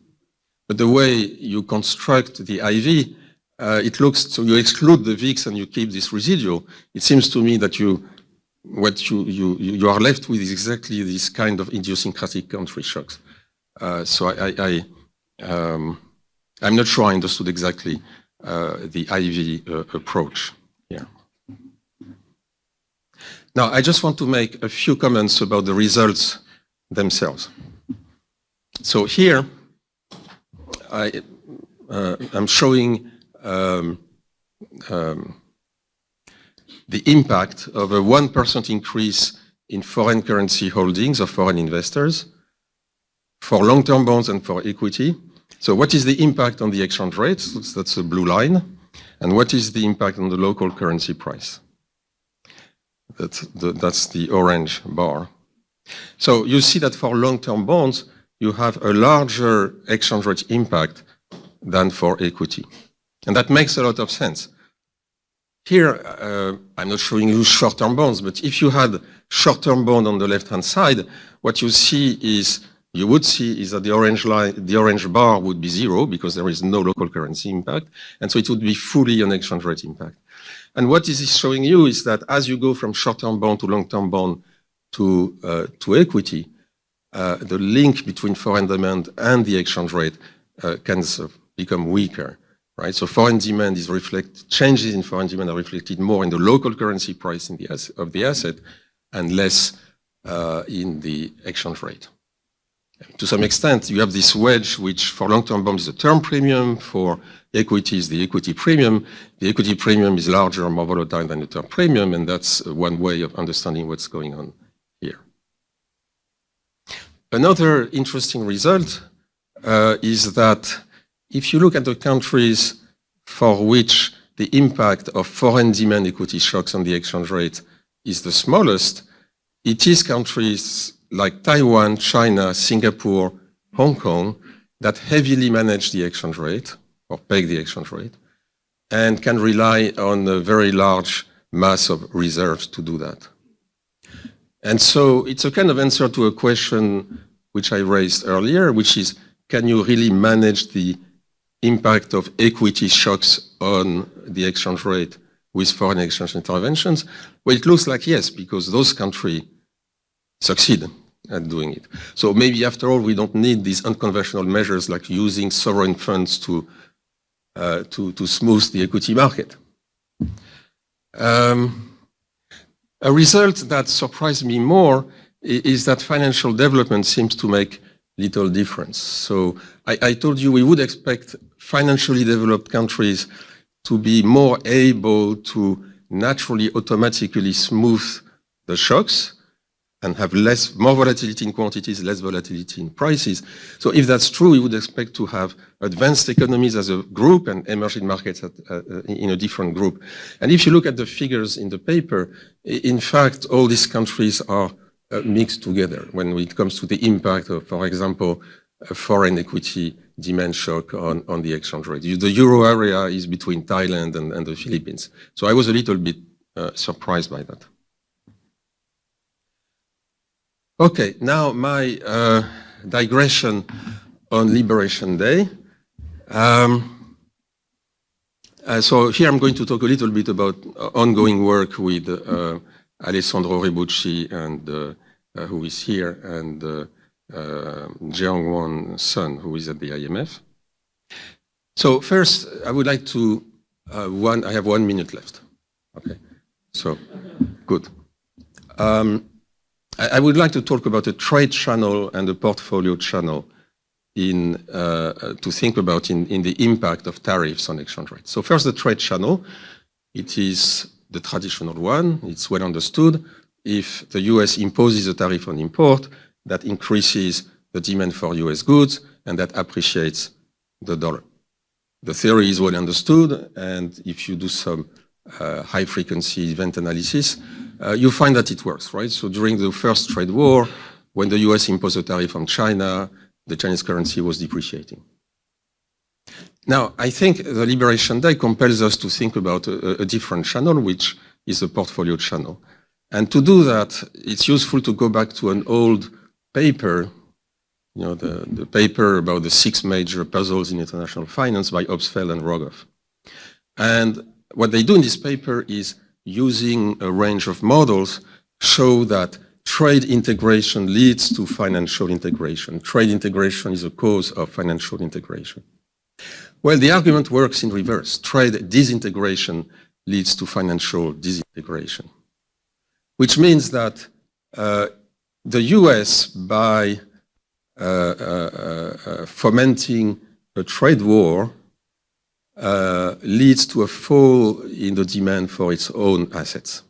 But the way you construct the IV, it looks, so you exclude the VIX and you keep this residual. It seems to me that what you are left with is exactly this kind of idiosyncratic country shocks. So I'm not sure I understood exactly the IV approach here. Now, I just want to make a few comments about the results themselves. So here, I'm showing the impact of a 1% increase in foreign currency holdings of foreign investors for long-term bonds and for equity. So what is the impact on the exchange rate? That's the blue line. And what is the impact on the local currency price? That's the orange bar. So you see that for long-term bonds, you have a larger exchange rate impact than for equity. And that makes a lot of sense. Here, I'm not showing you short-term bonds, but if you had short-term bond on the left-hand side, what you would see is that the orange bar would be 0 because there is no local currency impact, and so it would be fully an exchange rate impact. And what this is showing you is that as you go from short-term bond to long-term bond to equity, the link between foreign demand and the exchange rate can sort of become weaker, right? So foreign demand is changes in foreign demand are reflected more in the local currency price of the asset and less in the exchange rate. To some extent, you have this wedge, which for long-term bonds is a term premium, for equity is the equity premium. The equity premium is larger, more volatile than the term premium, and that's one way of understanding what's going on here. Another interesting result is that if you look at the countries for which the impact of foreign demand equity shocks on the exchange rate is the smallest, it is countries like Taiwan, China, Singapore, Hong Kong that heavily manage the exchange rate or peg the exchange rate and can rely on a very large mass of reserves to do that. And so it's a kind of answer to a question which I raised earlier, which is, can you really manage the impact of equity shocks on the exchange rate with foreign exchange interventions? Well, it looks like yes, because those countries succeed at doing it. So maybe after all, we don't need these unconventional measures like using sovereign funds to smooth the equity market. A result that surprised me more is that financial development seems to make little difference. So I told you we would expect financially developed countries to be more able to naturally, automatically smooth the shocks and have more volatility in quantities, less volatility in prices. So if that's true, we would expect to have advanced economies as a group and emerging markets in a different group. And if you look at the figures in the paper, in fact, all these countries are mixed together when it comes to the impact of, for example, a foreign equity demand shock on the exchange rate. The euro area is between Thailand and the Philippines. So I was a little bit surprised by that. Okay, now my digression on Liberation Day. So here I'm going to talk a little bit about ongoing work with Alessandro Ribucci, and who is here, and Jiang Sun, who is at the IMF. So first, I would like to, I have 1 minute left. Okay, so good. I would like to talk about a trade channel and a portfolio channel to think about in the impact of tariffs on exchange rates. So first, the trade channel. It is the traditional one. It's well understood. If the US imposes a tariff on import, that increases the demand for US goods, and that appreciates the dollar. The theory is well understood, and if you do some high-frequency event analysis, you find that it works, right? So during the first trade war, when the US imposed a tariff on China, the Chinese currency was depreciating. Now, I think the Liberation Day compels us to think about a different channel, which is a portfolio channel. And to do that, it's useful to go back to an old paper, you know, the paper about the 6 major puzzles in international finance by Obstfeld and Rogoff. And what they do in this paper is, using a range of models, show that trade integration leads to financial integration. Trade integration is a cause of financial integration. Well, the argument works in reverse. Trade disintegration leads to financial disintegration, which means that the US, by fomenting a trade war, leads to a fall in the demand for its own assets.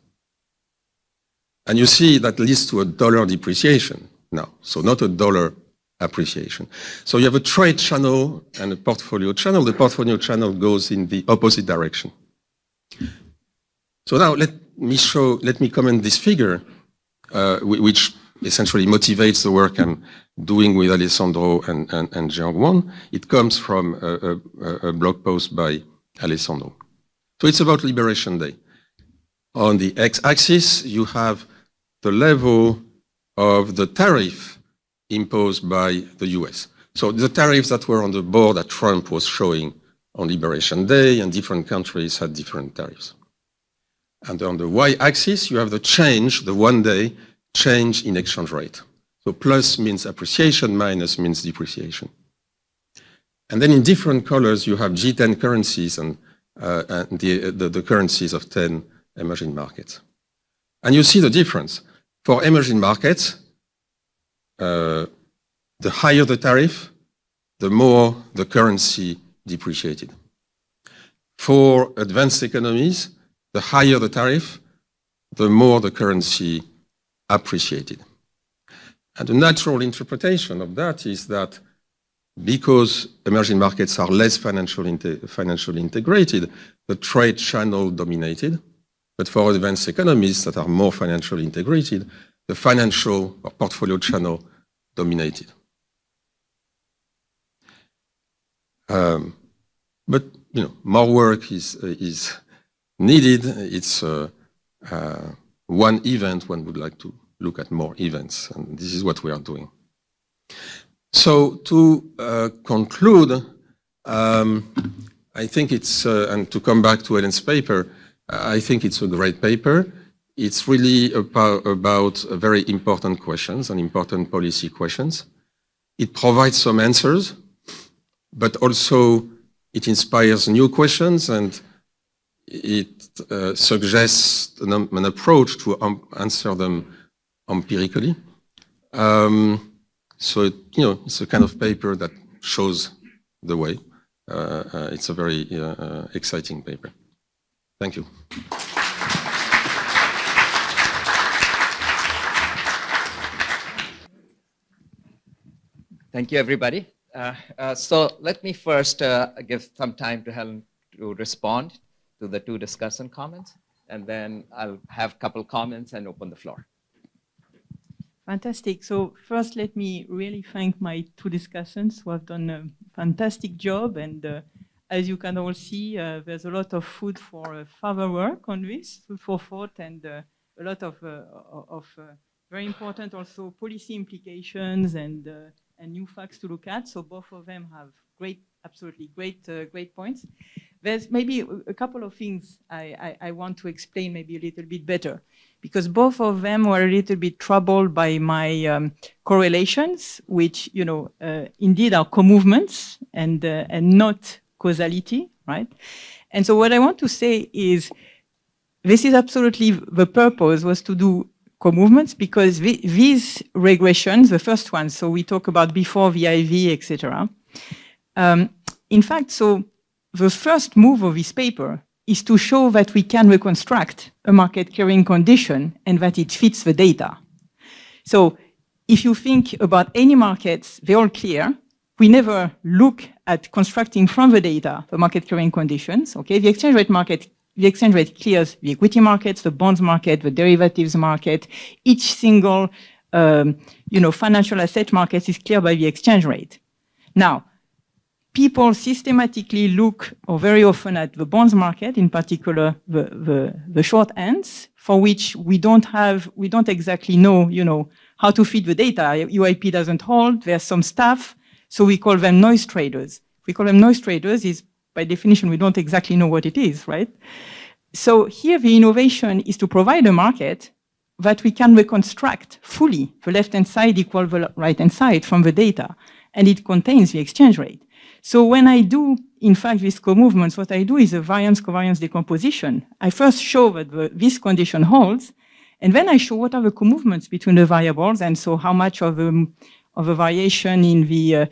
And you see that leads to a dollar depreciation now, so not a dollar appreciation. So you have a trade channel and a portfolio channel. The portfolio channel goes in the opposite direction. So now let me comment this figure, which essentially motivates the work I'm doing with Alessandro and Jiang. It comes from a blog post by Alessandro. So it's about Liberation Day. On the x-axis, you have the level of the tariff imposed by the US. So the tariffs that were on the board that Trump was showing on Liberation Day, and different countries had different tariffs. And on the y-axis, you have the change, the one-day change in exchange rate. So plus means appreciation, minus means depreciation. And then in different colors, you have G10 currencies and the currencies of 10 emerging markets. And you see the difference. For emerging markets, the higher the tariff, the more the currency depreciated. For advanced economies, the higher the tariff, the more the currency appreciated. And the natural interpretation of that is that because emerging markets are less financially integrated, the trade channel dominated. But for advanced economies that are more financially integrated, the financial or portfolio channel dominated. But more work is needed. It's one event. One would like to look at more events, and this is what we are doing. So to conclude, I think it's, and to come back to Hélène's paper, I think it's a great paper. It's really about very important questions and important policy questions. It provides some answers, but also it inspires new questions, and it suggests an approach to answer them empirically. So it's a kind of paper that shows the way. It's a very exciting paper. Thank you. Thank you, everybody. So let me first give some time to Hélène to respond to the two discussant comments, and then I'll have a couple comments and open the floor. Fantastic. So first, let me really thank my two discussants who have done a fantastic job. And as you can all see, there's a lot of food for further work on this, food for thought, and a lot of very important also policy implications and new facts to look at. So both of them have absolutely great points. There's maybe a couple of things I want to explain maybe a little bit better, because both of them were a little bit troubled by my correlations, which indeed are co-movements and not causality, right? And so what I want to say is, this is absolutely the purpose, was to do co-movements, because these regressions, the first one, so we talk about before VIV, etc. In fact, so the first move of this paper is to show that we can reconstruct a market clearing condition and that it fits the data. So if you think about any markets, they're all clear. We never look at constructing from the data the market clearing conditions. Okay, the exchange rate clears the equity markets, the bonds market, the derivatives market. Each single financial asset market is cleared by the exchange rate. Now, people systematically look, or very often, at the bonds market, in particular the short ends, for which we don't exactly know, how to feed the data. UIP doesn't hold. There's some stuff, so we call them noise traders. We call them noise traders is, by definition, we don't exactly know what it is, right? So here the innovation is to provide a market that we can reconstruct fully, the left-hand side equal the right-hand side from the data, and it contains the exchange rate. So when I do, in fact, these co-movements, what I do is a variance-covariance decomposition. I first show that this condition holds, and then I show what are the co-movements between the variables, and so how much of a variation in the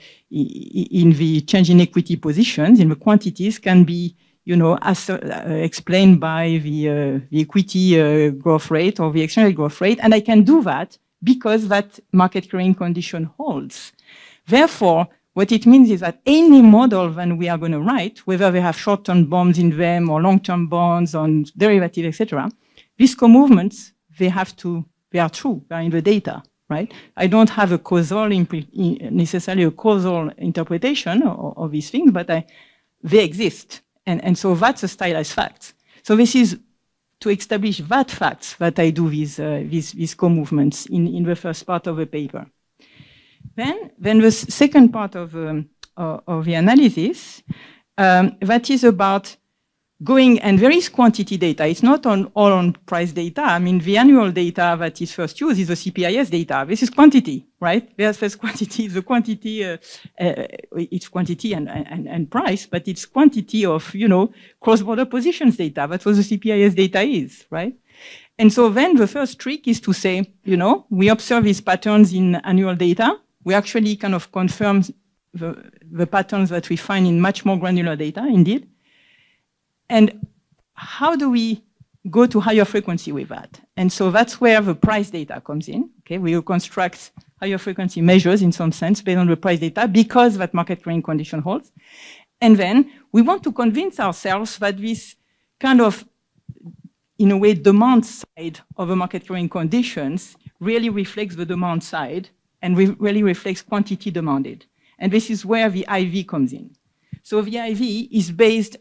change in equity positions, in the quantities, can be, explained by the equity growth rate or the exchange rate growth rate, and I can do that because that market clearing condition holds. Therefore, what it means is that any model that we are going to write, whether they have short-term bonds in them or long-term bonds on derivatives, etc., these co-movements, they are true, they are in the data, right? I don't have a necessarily a causal interpretation of these things, but they exist. And so that's a stylized fact. So this is to establish that facts that I do these co-movements in the first part of the paper. Then the second part of the analysis, that is about going, and there is quantity data. It's not all on price data. I mean, the annual data that is first used is the CPIS data. This is quantity, right? There's quantity. The quantity, it's quantity and price, but it's quantity of, cross-border positions data. That's what the CPIS data is, right? And so then the first trick is to say, we observe these patterns in annual data. We actually kind of confirm the patterns that we find in much more granular data, indeed. And how do we go to higher frequency with that? And so that's where the price data comes in. Okay, we construct higher frequency measures in some sense based on the price data because that market clearing condition holds. And then we want to convince ourselves that this kind of, in a way, demand side of the market clearing conditions really reflects the demand side and really reflects quantity demanded. And this is where the IV comes in. So the IV is based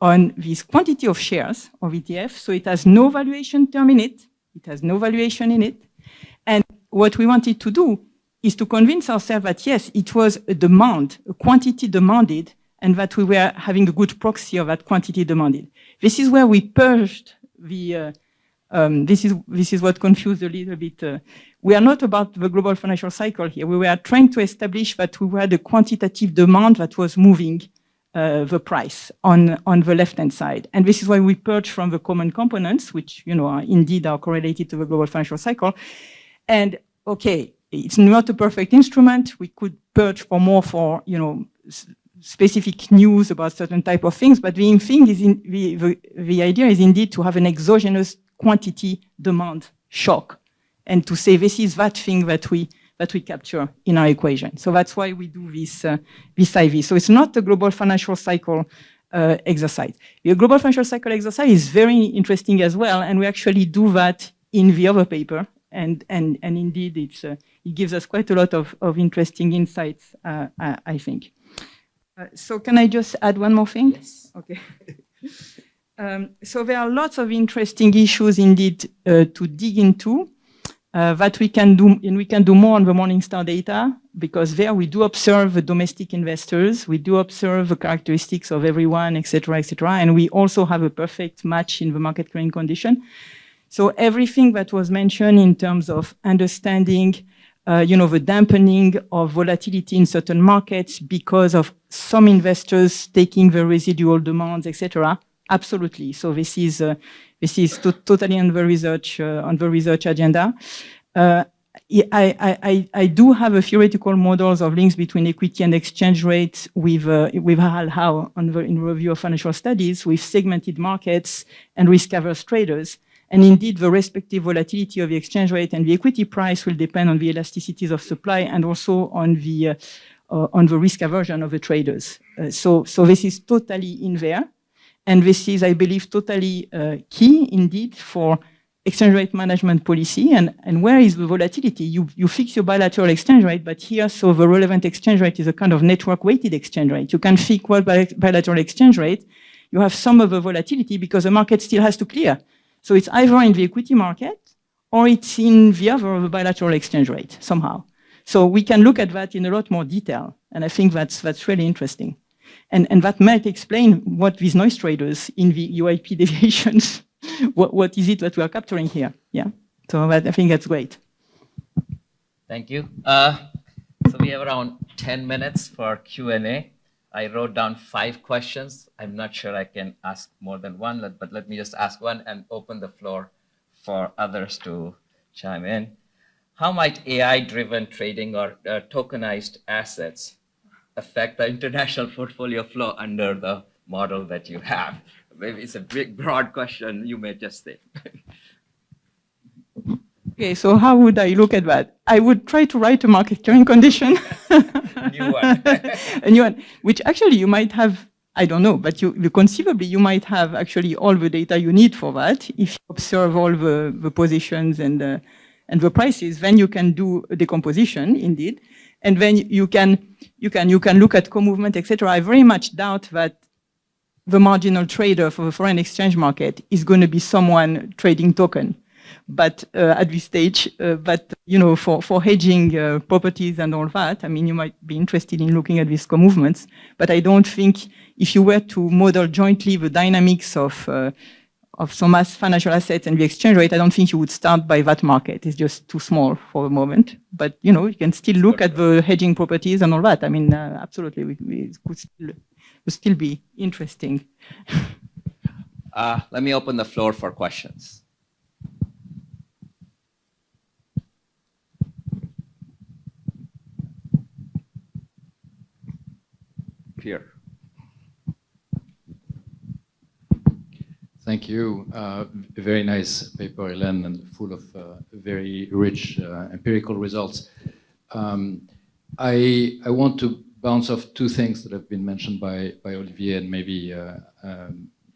on this quantity of shares of ETF, so it has no valuation term in it, it has no valuation in it. And what we wanted to do is to convince ourselves that yes, it was a demand, a quantity demanded, and that we were having a good proxy of that quantity demanded. This is where we purged the, this is what confused a little bit. We are not about the global financial cycle here. We were trying to establish that we had a quantitative demand that was moving the price on the left-hand side. And this is why we purge from the common components, which, are correlated to the global financial cycle. And okay, it's not a perfect instrument. We could purge for more for, specific news about certain type of things. But the thing is, the idea is indeed to have an exogenous quantity demand shock and to say this is that thing that we capture in our equation. So that's why we do this IV. So it's not a global financial cycle exercise. The global financial cycle exercise is very interesting as well, and we actually do that in the other paper. And indeed, it gives us quite a lot of interesting insights, I think. So can I just add one more thing? Yes. Okay. So there are lots of interesting issues indeed to dig into. That we can do, and we can do more on the Morningstar data, because there we do observe the domestic investors, we do observe the characteristics of everyone, et cetera, and we also have a perfect match in the market clearing condition. So everything that was mentioned in terms of understanding, the dampening of volatility in certain markets because of some investors taking the residual demands, et cetera, absolutely. So this is totally on the research agenda. I do have a theoretical models of links between equity and exchange rates with Harald Howe in review of financial studies with segmented markets and risk-averse traders. And indeed, the respective volatility of the exchange rate and the equity price will depend on the elasticities of supply and also on the risk aversion of the traders. So this is totally in there. And this is, I believe, totally key indeed for exchange rate management policy. And where is the volatility? You fix your bilateral exchange rate, but here, so the relevant exchange rate is a kind of network weighted exchange rate. You can fix one bilateral exchange rate. You have some of the volatility because the market still has to clear. So it's either in the equity market or it's in the other bilateral exchange rate somehow. So we can look at that in a lot more detail. And I think that's really interesting. And that might explain what these noise traders in the UIP deviations, what is it that we are capturing here? Yeah. So I think that's great. Thank you. So we have around 10 minutes for Q&A. I wrote down 5 questions. I'm not sure I can ask more than one, but let me just ask one and open the floor for others to chime in. How might AI-driven trading or tokenized assets affect the international portfolio flow under the model that you have? Maybe it's a big, broad question. You may just say. Okay, so how would I look at that? I would try to write a market clearing condition. New one. A new one, which actually you might have, I don't know, but conceivably you might have actually all the data you need for that. If you observe all the positions and the prices, then you can do a decomposition indeed. And then you can look at co-movement, etc. I very much doubt that the marginal trader for the foreign exchange market is going to be someone trading token. But at this stage, for hedging properties and all that, I mean, you might be interested in looking at these movements, but I don't think if you were to model jointly the dynamics of some financial assets and the exchange rate, I don't think you would start by that market. It's just too small for the moment. But, you can still look at the hedging properties and all that. I mean, absolutely, it could still be interesting. Let me open the floor for questions. Here. Thank you. Very nice paper, Hélène, and full of very rich empirical results. I want to bounce off two things that have been mentioned by Olivier and maybe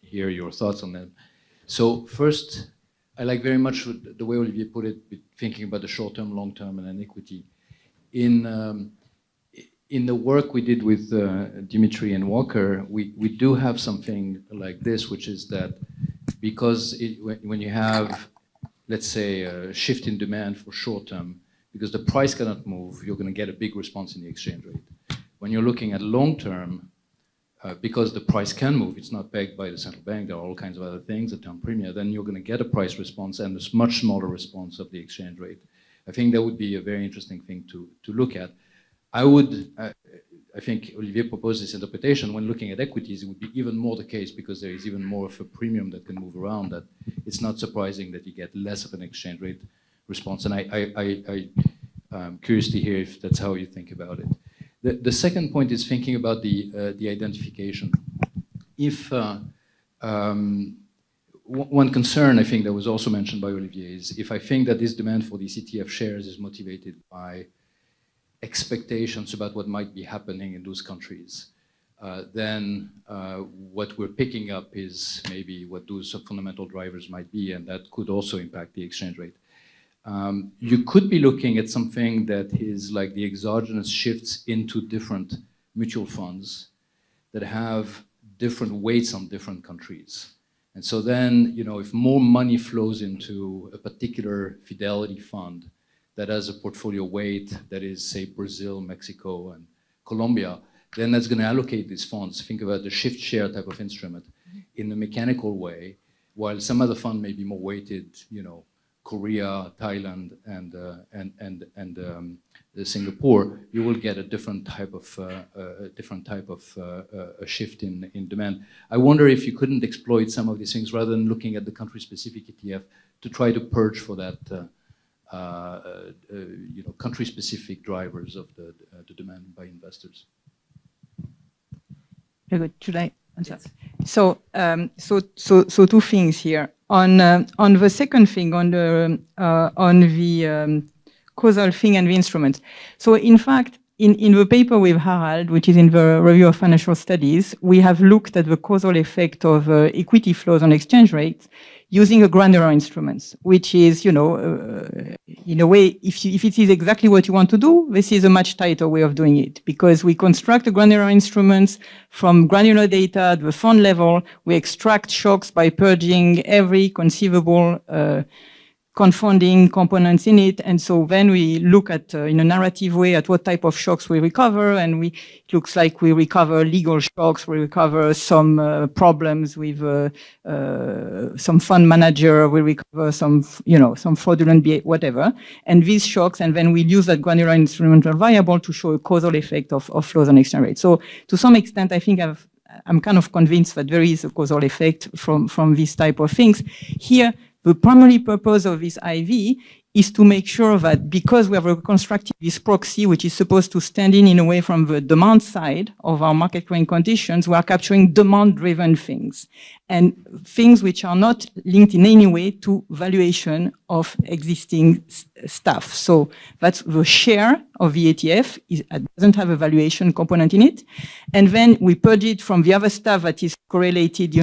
hear your thoughts on them. So first, I like very much the way Olivier put it, thinking about the short-term, long-term, and equity. In the work we did with Dimitri and Walker, we do have something like this, which is that because when you have, let's say, a shift in demand for short term, because the price cannot move, you're going to get a big response in the exchange rate. When you're looking at long term, because the price can move, it's not pegged by the central bank, there are all kinds of other things, the term premium, then you're going to get a price response and a much smaller response of the exchange rate. I think that would be a very interesting thing to look at. I think Olivier proposed this interpretation. When looking at equities, it would be even more the case because there is even more of a premium that can move around, that it's not surprising that you get less of an exchange rate response. And I'm curious to hear if that's how you think about it. The second point is thinking about the identification. If one concern, I think, that was also mentioned by Olivier is if I think that this demand for these ETF shares is motivated by expectations about what might be happening in those countries, then what we're picking up is maybe what those fundamental drivers might be, and that could also impact the exchange rate. You could be looking at something that is like the exogenous shifts into different mutual funds that have different weights on different countries. And so then, if more money flows into a particular fidelity fund that has a portfolio weight that is, say, Brazil, Mexico, and Colombia, then that's going to allocate these funds. Think about the shift share type of instrument in a mechanical way, while some other fund may be more weighted, Korea, Thailand, and Singapore. You will get a different type of a shift in demand. I wonder if you couldn't exploit some of these things rather than looking at the country-specific ETF to try to purge for that. Country-specific drivers of the demand by investors. Very good. Should I answer? Yes. So two things here. On the second thing, on the causal thing and the instruments. So in fact, in the paper with Harald, which is in the Review of Financial Studies, we have looked at the causal effect of equity flows on exchange rates using a granular instruments, which is, in a way, if it is exactly what you want to do, this is a much tighter way of doing it, because we construct the granular instruments from granular data at the fund level. We extract shocks by purging every conceivable confounding components in it. And so then we look at, in a narrative way, at what type of shocks we recover. And it looks like we recover legal shocks, we recover some problems with some fund manager, we recover some fraudulent behavior, whatever. And these shocks, and then we use that granular instrumental variable to show a causal effect of flows on exchange rate. So to some extent, I think I'm kind of convinced that there is a causal effect from these type of things. Here, the primary purpose of this IV is to make sure that because we have reconstructed this proxy, which is supposed to stand in a way from the demand side of our market clearing conditions, we are capturing demand-driven things and things which are not linked in any way to valuation of existing stuff. So that's the share of the ETF doesn't have a valuation component in it. And then we purge it from the other stuff that is correlated,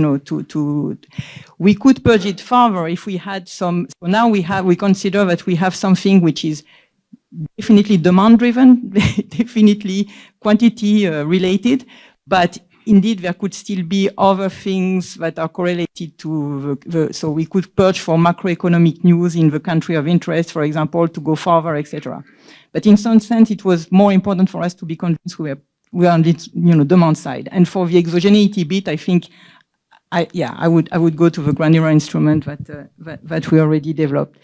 we could purge it further if we had some. So now we consider that we have something which is definitely demand driven, definitely quantity related, but indeed, there could still be other things that are correlated to so we could search for macroeconomic news in the country of interest, for example, to go further, etc. But in some sense, it was more important for us to be convinced we are on the demand side. And for the exogeneity bit, I think, I would go to the granular instrument that we already developed.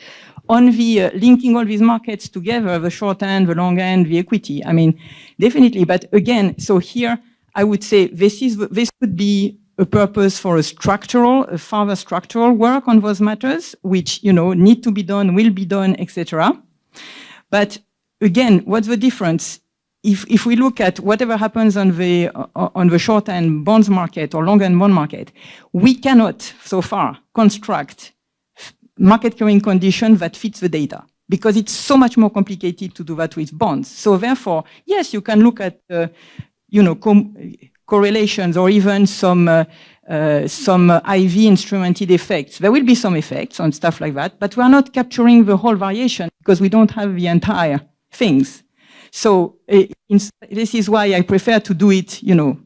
On the linking all these markets together, the short end, the long end, the equity, I mean, definitely. But again, so here, I would say this could be a purpose for a further structural work on those matters, which, need to be done, will be done, etc. But again, what's the difference? If we look at whatever happens on the short end bonds market or long end bond market, we cannot so far construct market clearing conditions that fits the data, because it's so much more complicated to do that with bonds. So therefore, yes, you can look at correlations or even some IV instrumented effects. There will be some effects on stuff like that, but we are not capturing the whole variation because we don't have the entire things. So this is why I prefer to do it,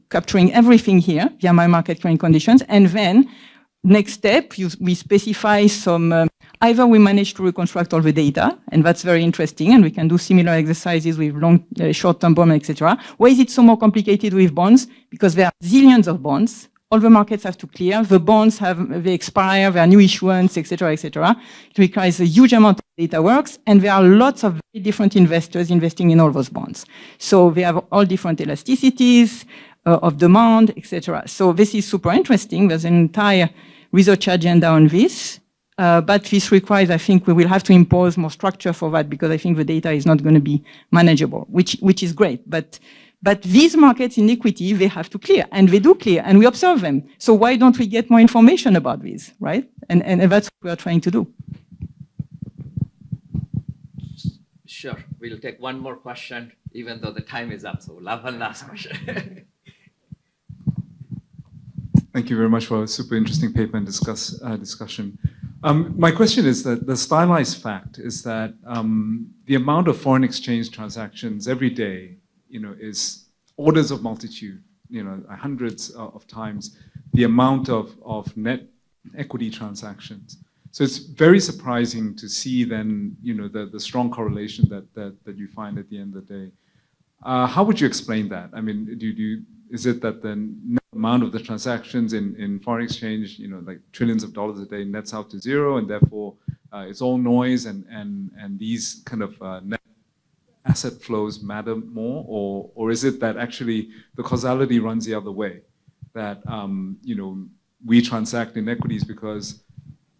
capturing everything here via my market clearing conditions, and then next step, we specify some, either we manage to reconstruct all the data, and that's very interesting, and we can do similar exercises with short-term bonds, etc. Why is it so more complicated with bonds? Because there are zillions of bonds. All the markets have to clear. The bonds they expire, there are new issuance, etc., etc. It requires a huge amount of data works, and there are lots of very different investors investing in all those bonds. So they have all different elasticities of demand, etc. So this is super interesting. There's an entire research agenda on this, but this requires, I think, we will have to impose more structure for that, because I think the data is not going to be manageable, which is great. But these markets in equity, they have to clear, and they do clear, and we observe them. So why don't we get more information about this, right? And that's what we are trying to do. Sure, we'll take one more question, even though the time is up. So we'll have one last question. Thank you very much for a super interesting paper and discussion. My question is that the stylized fact is that the amount of foreign exchange transactions every day, is orders of multitude, hundreds of times the amount of net equity transactions. So it's very surprising to see then, the strong correlation that you find at the end of the day. How would you explain that? I mean, is it that the net amount of the transactions in foreign exchange, like trillions of dollars a day, nets out to zero, and therefore it's all noise, and these kind of net asset flows matter more, or is it that actually the causality runs the other way, that we transact in equities because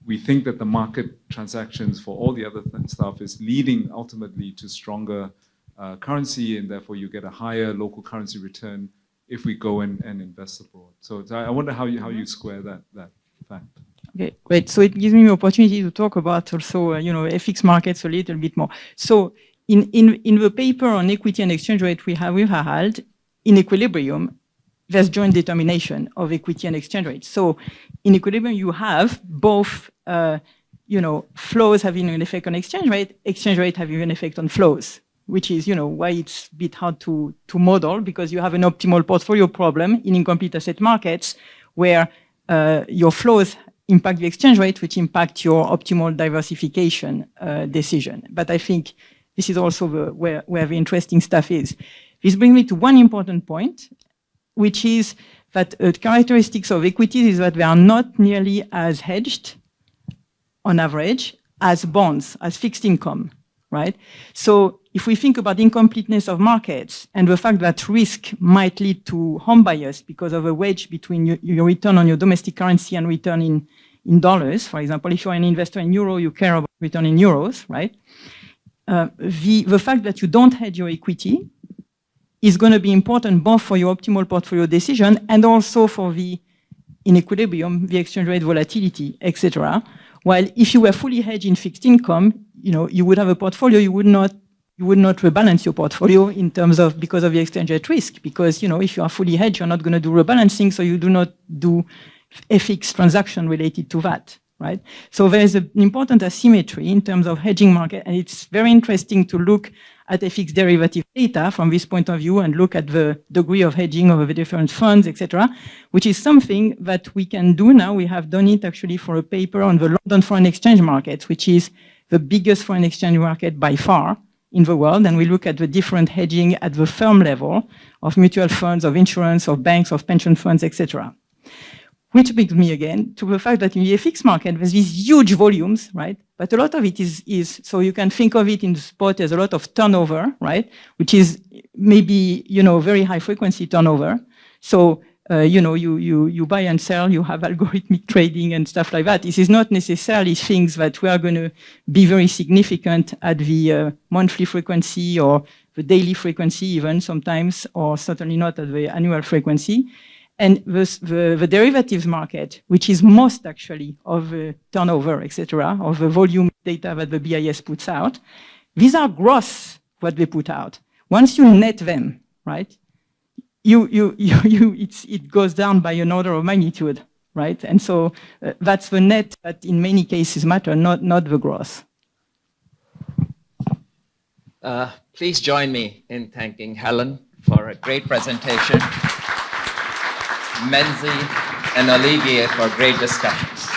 we think that the market transactions for all the other stuff is leading ultimately to stronger currency, and therefore you get a higher local currency return if we go and invest abroad. So I wonder how you square that fact. Okay, great. So it gives me an opportunity to talk about also, FX markets a little bit more. So in the paper on equity and exchange rate we have with Harald, in equilibrium, there's joint determination of equity and exchange rate. So in equilibrium, you have both, flows having an effect on exchange rate having an effect on flows, which is, why it's a bit hard to model, because you have an optimal portfolio problem in incomplete asset markets where your flows impact the exchange rate, which impact your optimal diversification decision. But I think this is also where the interesting stuff is. This brings me to one important point, which is that characteristics of equities is that they are not nearly as hedged on average as bonds, as fixed income, right? So if we think about incompleteness of markets and the fact that risk might lead to home bias because of a wedge between your return on your domestic currency and return in dollars, for example, if you're an investor in euro, you care about return in euros, right? The fact that you don't hedge your equity is going to be important both for your optimal portfolio decision and also for the, in equilibrium, the exchange rate volatility, etc. While if you were fully hedged in fixed income, you would have a portfolio, you would not rebalance your portfolio in terms of, because of the exchange rate risk, because, if you are fully hedged, you're not going to do rebalancing, so you do not do FX transaction related to that, right? So there is an important asymmetry in terms of hedging market, and it's very interesting to look at FX derivative data from this point of view and look at the degree of hedging of the different funds, etc., which is something that we can do now. We have done it actually for a paper on the London foreign exchange market, which is the biggest foreign exchange market by far in the world. And we look at the different hedging at the firm level of mutual funds, of insurance, of banks, of pension funds, etc. Which brings me again to the fact that in the FX market, there's these huge volumes, right? But a lot of it is so you can think of it in the spot as a lot of turnover, right? Which is maybe, very high frequency turnover. So, you buy and sell, you have algorithmic trading and stuff like that. This is not necessarily things that we are going to be very significant at the monthly frequency or the daily frequency even sometimes, or certainly not at the annual frequency. And the derivatives market, which is most actually of the turnover, etc., of the volume data that the BIS puts out, these are gross what they put out. Once you net them, right, it goes down by an order of magnitude, right? And so that's the net that in many cases matter, not the gross. Please join me in thanking Hélène for a great presentation, Menzie and Olivier for great discussions.